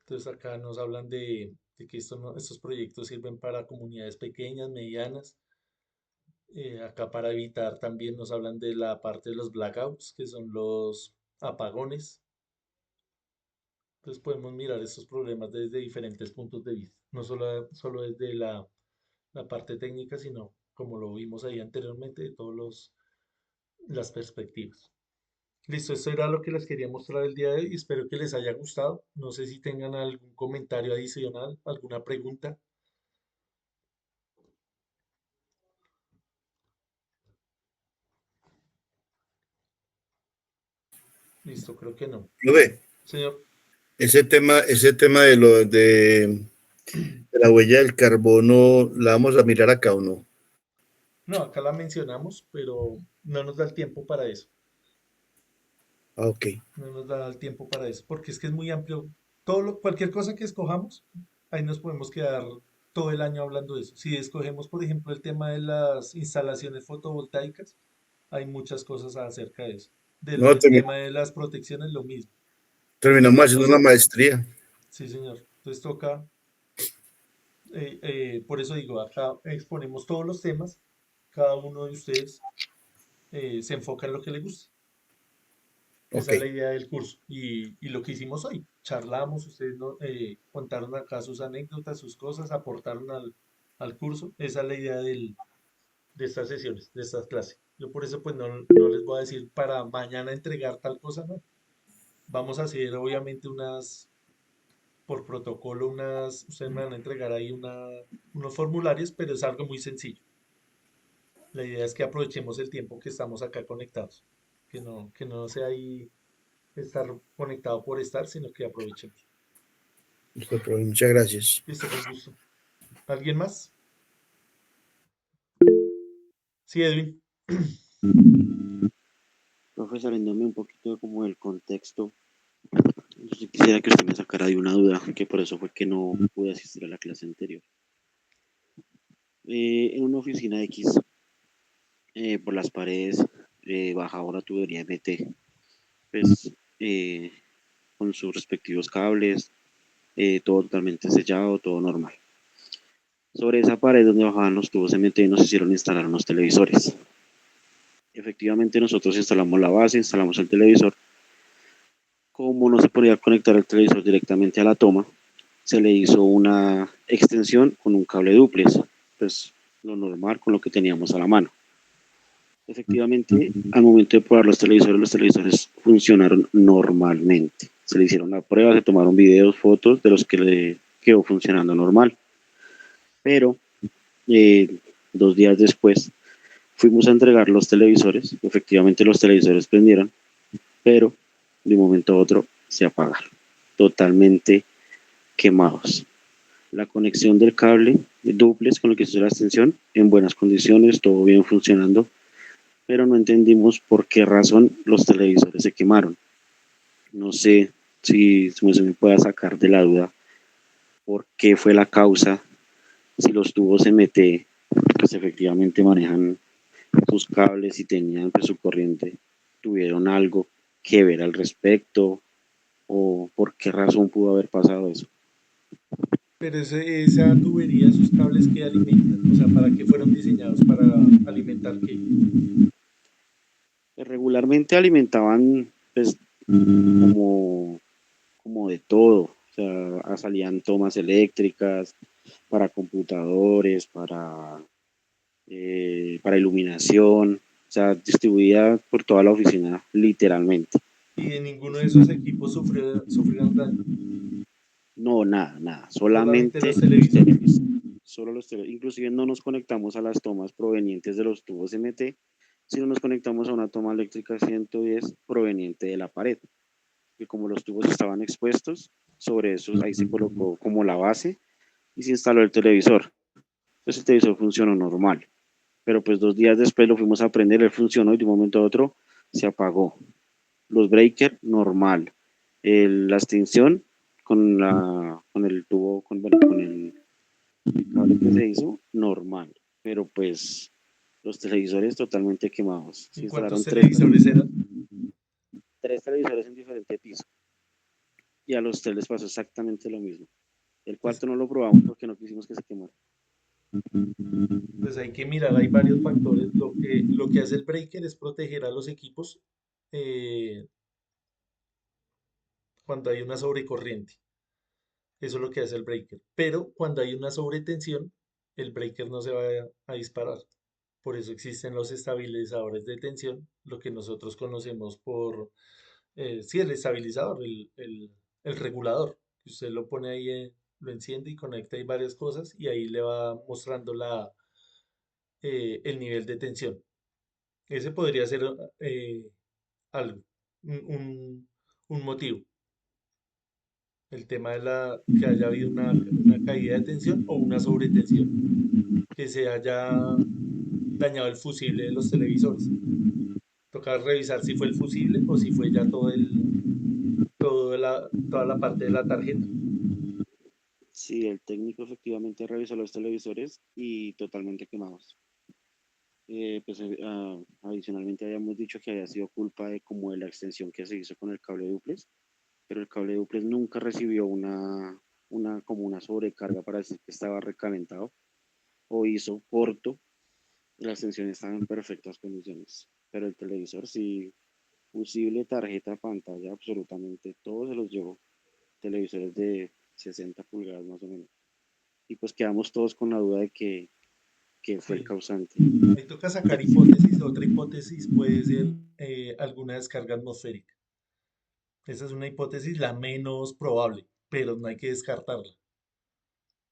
Entonces, acá nos hablan de que estos proyectos sirven para comunidades pequeñas, medianas. Acá para evitar también nos hablan de la parte de los blackouts, que son los apagones. Entonces podemos mirar estos problemas desde diferentes puntos de vista, no solo desde la parte técnica, sino como lo vimos ahí anteriormente, de todas las perspectivas. Listo, esto era lo que les quería mostrar el día de hoy y espero que les haya gustado. No sé si tengan algún comentario adicional, alguna pregunta. Listo, creo que no. Lo ve. Señor, Ese tema de la huella del carbono, ¿la vamos a mirar acá o no? no, acá la mencionamos, pero no nos da el tiempo para eso. Ah, ok. No nos da el tiempo para eso, porque es que es muy amplio. Cualquier cosa que escojamos, ahí nos podemos quedar todo el año hablando de eso. Si escogemos, por ejemplo, el tema de las instalaciones fotovoltaicas, hay muchas cosas acerca de eso. No, Del tema de las protecciones, lo mismo. terminamos Entonces haciendo una toca, maestría. sí, señor. Entonces toca, por eso digo, acá exponemos todos los temas, cada uno de ustedes se enfoca en lo que le gusta. Ok. Esa es la idea del curso. Y lo que hicimos hoy, charlamos, ustedes contaron acá sus anécdotas, sus cosas, aportaron al curso. Esa es la idea de estas sesiones, de estas clases. Yo por eso pues no les voy a decir para mañana entregar tal cosa, no. Vamos a hacer obviamente por protocolo, ustedes me van a entregar ahí unos formularios, pero es algo muy sencillo. La idea es que aprovechemos el tiempo que estamos acá conectados, que no sea ahí estar conectado por estar, sino que aprovechemos. Listo, profe, muchas gracias. Listo, con gusto. ¿Alguien más? Sí, Edwin. Profe, saliéndome un poquito como del contexto, yo sí quisiera que usted me sacara de una duda, que por eso fue que no pude asistir a la clase anterior. En una oficina X, por las paredes, baja una tubería MT, pues con sus respectivos cables, todo totalmente sellado, todo normal. Sobre esa pared donde bajaban los tubos MT nos hicieron instalar unos televisores. Efectivamente nosotros instalamos la base, instalamos el televisor. Como no se podía conectar el televisor directamente a la toma, se le hizo una extensión con un cable dúplex, pues lo normal con lo que teníamos a la mano. Efectivamente, al momento de probar los televisores funcionaron normalmente. Se le hicieron la prueba, se tomaron videos, fotos de los que le quedó funcionando normal. Pero 2 días después fuimos a entregar los televisores. Efectivamente los televisores prendieron, pero de un momento a otro se apagaron, totalmente quemados. La conexión del cable de duplex con el que se hizo la extensión en buenas condiciones, todo bien funcionando, pero no entendimos por qué razón los televisores se quemaron. No sé si se me pueda sacar de la duda por qué fue la causa, si los tubos MT pues efectivamente manejan sus cables y tenían pues, su corriente, tuvieron algo que ver al respecto o por qué razón pudo haber pasado eso. Pero esa tubería, esos cables que alimentan, o sea, ¿para qué fueron diseñados? ¿Para alimentar qué? Regularmente alimentaban pues como de todo, o sea, salían tomas eléctricas para computadores, para iluminación, o sea, distribuida por toda la oficina, literalmente. Y de ninguno de esos equipos sufrieron daño, No, nada, solamente solamente los los televisores. televisores, solo los televisores. Inclusive no nos conectamos a las tomas provenientes de los tubos MT, sino nos conectamos a una toma eléctrica 110 proveniente de la pared. Y como los tubos estaban expuestos, sobre esos ahí se colocó como la base y se instaló el televisor. Entonces el televisor funcionó normal. Pero pues 2 días después lo fuimos a prender, él funcionó y de un momento a otro se apagó. Los breakers, normal. La extinción con el tubo, con el cable que se hizo, normal. Pero pues los televisores totalmente quemados. Se ¿Y cuántos instalaron televisores eran? 3 televisores en diferente piso. Y a los 3 les pasó exactamente lo mismo. El Pues, cuarto no lo probamos porque no quisimos que se quemara. pues hay que mirar, hay varios factores. Lo que hace el breaker es proteger a los equipos eh, cuando hay una sobrecorriente. Eso es lo que hace el breaker. Pero cuando hay una sobretensión, el breaker no se va a disparar. Por eso existen los estabilizadores de tensión, lo que nosotros conocemos por, sí, el estabilizador, el regulador. Que usted lo pone ahí, lo enciende y conecta ahí varias cosas y ahí le va mostrando el nivel de tensión. Ese podría ser algo, un, un- un motivo. El tema de que haya habido una caída de tensión o una sobretensión, que se haya dañado el fusible de los televisores. Toca revisar si fue el fusible o si fue ya toda la parte de la tarjeta. Sí, el técnico efectivamente revisó los televisores y totalmente quemados. Adicionalmente habíamos dicho que había sido culpa de como de la extensión que se hizo con el cable duplex, pero el cable duplex nunca recibió como una sobrecarga para decir que estaba recalentado o hizo corto. La extensión estaba en perfectas condiciones, pero el televisor sí, fusible, tarjeta, pantalla, absolutamente todo se los llevó. Televisores de 60 pulgadas más o menos. Y pues quedamos todos con la duda de que fue el Sí, causante. ahí toca sacar hipótesis. Otra hipótesis puede ser alguna descarga atmosférica. Esa es una hipótesis la menos probable, pero no hay que descartarla.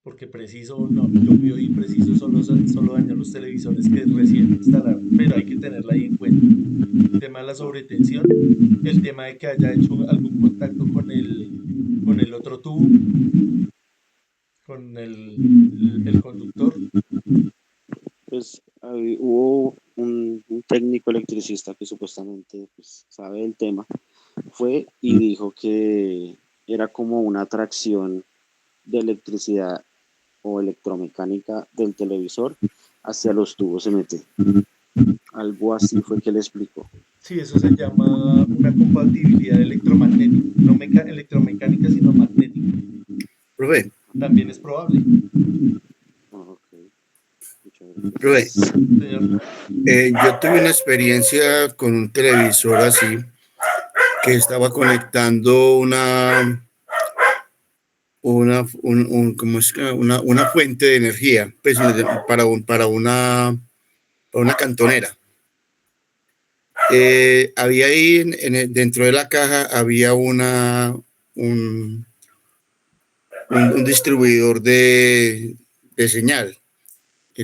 Porque preciso no, llovió y preciso solo dañó los televisores que recién instalaron, pero hay que tenerla ahí en cuenta. El tema de la sobretensión, el tema de que haya hecho algún contacto con el otro tubo, con el conductor. Pues hubo un técnico electricista que supuestamente pues, sabe del tema, fue y dijo que era como una atracción de electricidad o electromecánica del televisor hacia los tubos MT. Algo así fue que le explicó. Sí, eso se llama una compatibilidad electromagnética, no electromecánica, sino magnética. Profe, También es probable. Okay. profe, Señor, yo tuve una experiencia con un televisor así, que estaba conectando ¿cómo es una fuente de energía, pues, para una cantonera. Había ahí dentro de la caja había un distribuidor de señal.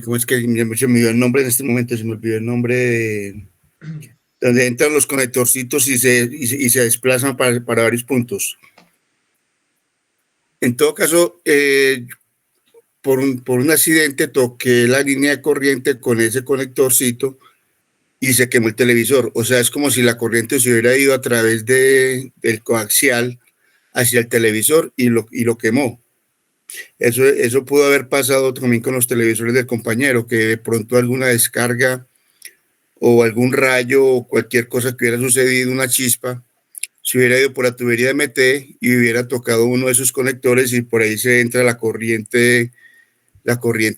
¿Cómo es que se me olvidó el nombre en este momento? Se me olvidó el nombre donde entran los conectorcitos y se desplazan para varios puntos. En todo caso, por un accidente toqué la línea de corriente con ese conectorcito y se quemó el televisor. O sea, es como si la corriente se hubiera ido a través del coaxial hacia el televisor y lo quemó. Eso pudo haber pasado también con los televisores del compañero, que de pronto alguna descarga o algún rayo o cualquier cosa que hubiera sucedido, una chispa, se hubiera ido por la tubería MT y hubiera tocado uno de esos conectores y por ahí se entra la corriente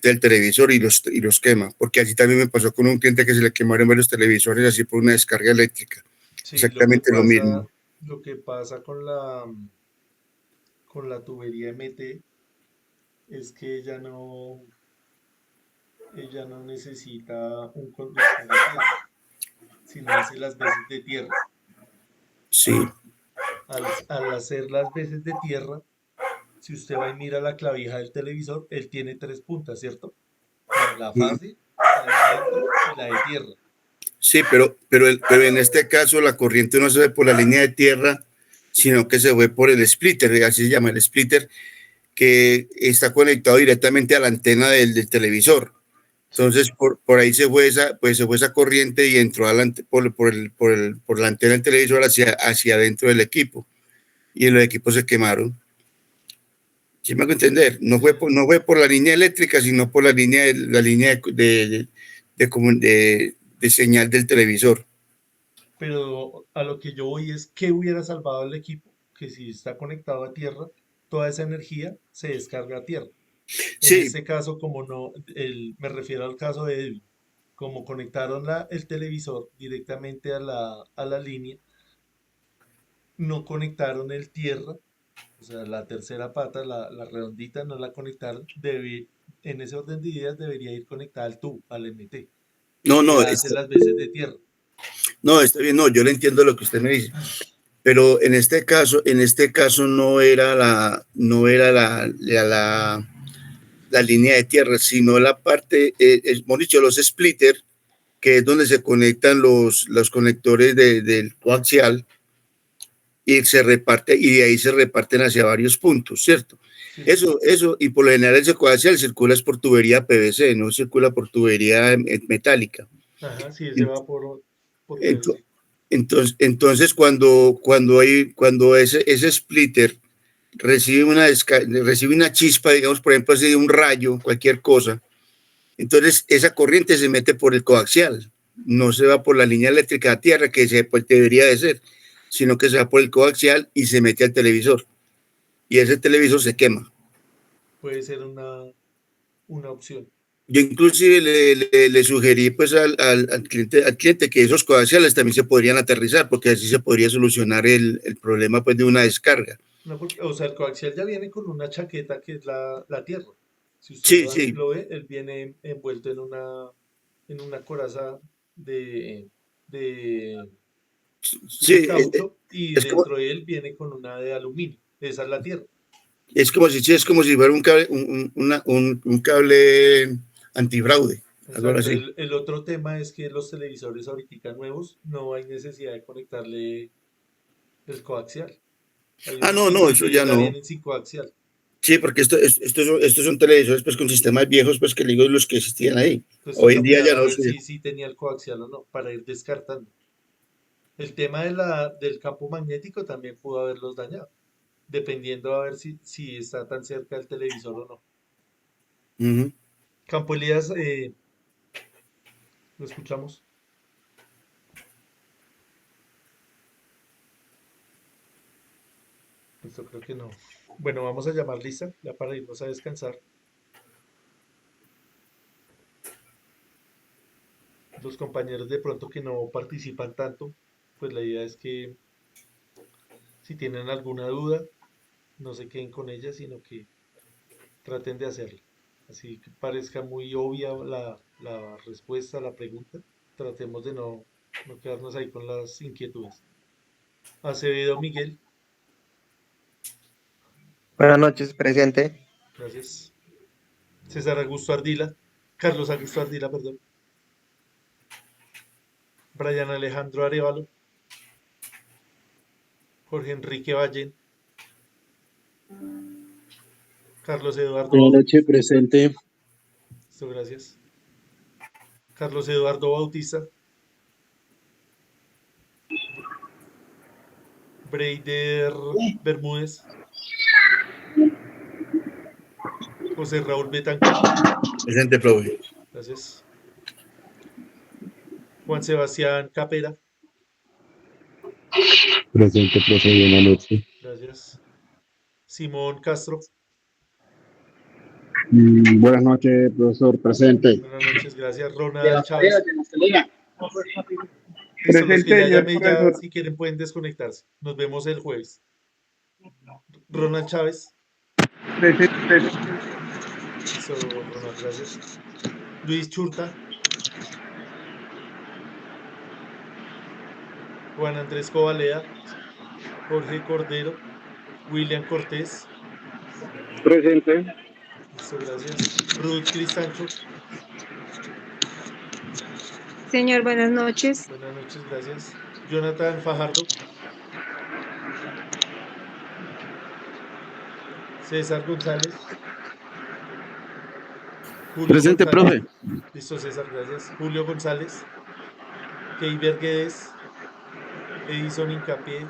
del televisor y los quema, porque así también me pasó con un cliente que se le quemaron varios televisores así por una descarga eléctrica. Sí, Exactamente lo mismo. lo que pasa con la tubería MT es que ella no necesita un conductor de tierra, sino hace las veces de tierra. Sí, Al hacer las veces de tierra, si usted va y mira la clavija del televisor, él tiene tres puntas, ¿cierto? La fase, la de dentro y la de tierra. sí, pero en este caso la corriente no se ve por la línea de tierra, sino que se ve por el splitter, así se llama el splitter, que está conectado directamente a la antena del televisor. Entonces, por ahí se fue esa corriente y entró por la antena del televisor hacia adentro del equipo. Y los equipos se quemaron. ¿Sí me hago entender? No fue por la línea eléctrica, sino por la línea de señal del televisor. Pero a lo que yo voy es que hubiera salvado al equipo, que si está conectado a tierra, toda esa energía se descarga a tierra. En Sí, este caso, me refiero al caso de Edwin, como conectaron el televisor directamente a la línea, no conectaron el tierra, o sea, la tercera pata, la redondita, no la conectaron, en ese orden de ideas debería ir conectada al tubo, al MT, no, que no, hace las veces de tierra. no, está bien, no, yo le entiendo lo que usted me dice. Pero en este caso no era la línea de tierra, sino la parte, hemos dicho, los splitters, que es donde se conectan los conectores del coaxial y y de ahí se reparten hacia varios puntos, ¿cierto? Sí, Eso, y por lo general ese coaxial circula es por tubería PVC, no circula por tubería metálica. ajá, sí, ese va por Ento- PVC. Entonces, cuando ese splitter recibe una chispa, digamos, por ejemplo, así de un rayo, cualquier cosa, entonces esa corriente se mete por el coaxial, no se va por la línea eléctrica a tierra, pues, debería de ser, sino que se va por el coaxial y se mete al televisor. Y ese televisor se quema. Puede ser una opción. Yo inclusive le sugerí pues al cliente que esos coaxiales también se podrían aterrizar, porque así se podría solucionar el problema pues de una descarga. No, o sea, el coaxial ya viene con una chaqueta que es la tierra. Si usted Sí, sí, lo ve, él viene envuelto en una coraza de, de sí, caucho y es como, dentro de él viene con una de aluminio. Esa es la tierra. es como si fuera un cable, un cable antifraude, algo Exacto. así. El otro tema es que los televisores ahorita nuevos no hay necesidad de conectarle el coaxial. Hay Ah, unos no, que no, eso inclusive ya ya no. vienen sin coaxial. Sí, porque estos son televisores pues con sistemas viejos, pues que digo los que existían ahí. Entonces Hoy toca en día mirar ya a no ver sé. si tenía el coaxial o no, para ir descartando. El tema del campo magnético también pudo haberlos dañado, dependiendo a ver si está tan cerca del televisor o no. Ujú. Campo Elías, lo escuchamos. Esto creo que no. Bueno, vamos a llamar lista, ya para irnos a descansar. Los compañeros de pronto que no participan tanto, pues la idea es que si tienen alguna duda, no se queden con ella, sino que traten de hacerla. Así que parezca muy obvia la respuesta a la pregunta, tratemos de no quedarnos ahí con las inquietudes. Acevedo Miguel, Buenas noches, presente. gracias. César Augusto Ardila, Carlos Augusto Ardila, perdón. Brian Alejandro Arevalo, Jorge Enrique Valle, Carlos Eduardo Buenas Bautista, noches, presente. gracias. Carlos Eduardo Bautista, Breider Bermúdez, José Raúl Betancourt, Presente, profe. gracias. Juan Sebastián Capera, Presente, profe, buenas noches. Gracias. Simón Castro. Buenas noches, profesor, presente. Buenas noches, gracias. Ronald Chávez. Listo, los que Presente, ya señor llamé, ya profesor. si quieren pueden desconectarse. Nos vemos el jueves. Ronald Chávez. Presente. Listo, Ronald, gracias. Luis Churta. Juan Andrés Covaleda. Jorge Cordero. William Cortés. Presente. Listo, gracias. Ruth Cristancho. Señor, buenas noches. Buenas noches, gracias. Jonathan Fajardo. César González. Julio Presente, González. profe. Listo, César, gracias. Julio González. Keiber Guedes. Edison Incapié.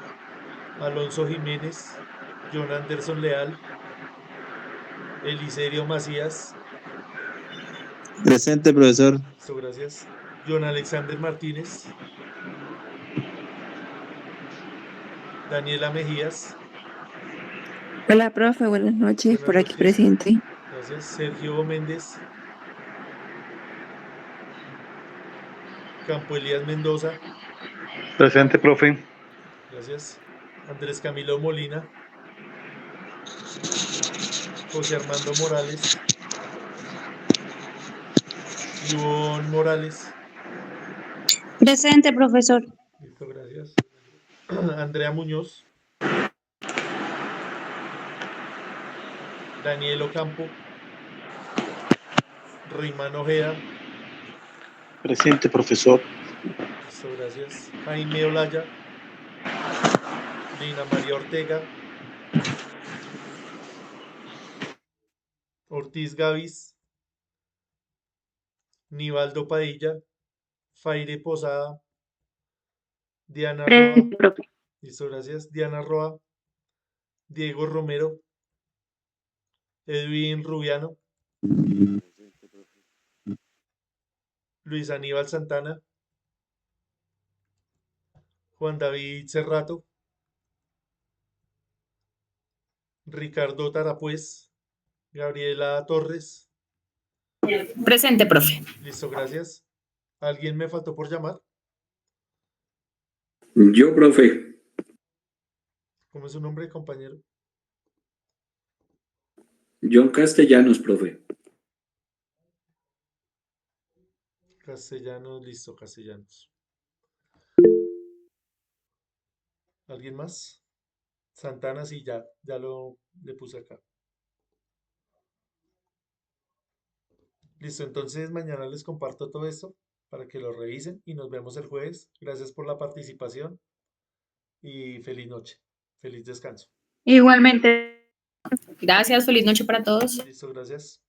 Alonso Jiménez. John Anderson Leal. Eliserio Macías. Presente, profesor. Listo, gracias. John Alexander Martínez. Daniela Mejías. Hola, profe, buenas noches, Buenas por aquí noches. presente. Gracias. Sergio Méndez. Campo Elías Mendoza. Presente, profe. Gracias. Andrés Camilo Molina. José Armando Morales. Ivonne Morales. Presente, profesor. Listo, gracias. Andrea Muñoz. Daniel Ocampo. Rimán Ojeda. Presente, profesor. Listo, gracias. Jaime Olaya. Lina María Ortega. Ortiz Gavis. Nivaldo Padilla. Faire Posada. Diana Roa. Presente, profe. Listo, gracias. Diana Roa. Diego Romero. Edwin Rubiano. Luis Aníbal Santana. Juan David Cerrato. Ricardo Tarapuez. Gabriela Torres. Presente, profe. Listo, gracias. ¿Alguien me faltó por llamar? Yo, profe. ¿Cómo es su nombre, compañero? John Castellanos, profe. Castellanos, listo, Castellanos. ¿Alguien más? Santana, sí, ya le puse acá. Listo, entonces mañana les comparto todo esto para que lo revisen y nos vemos el jueves. Gracias por la participación y feliz noche, feliz descanso. Igualmente. Gracias, feliz noche para todos. Listo, gracias.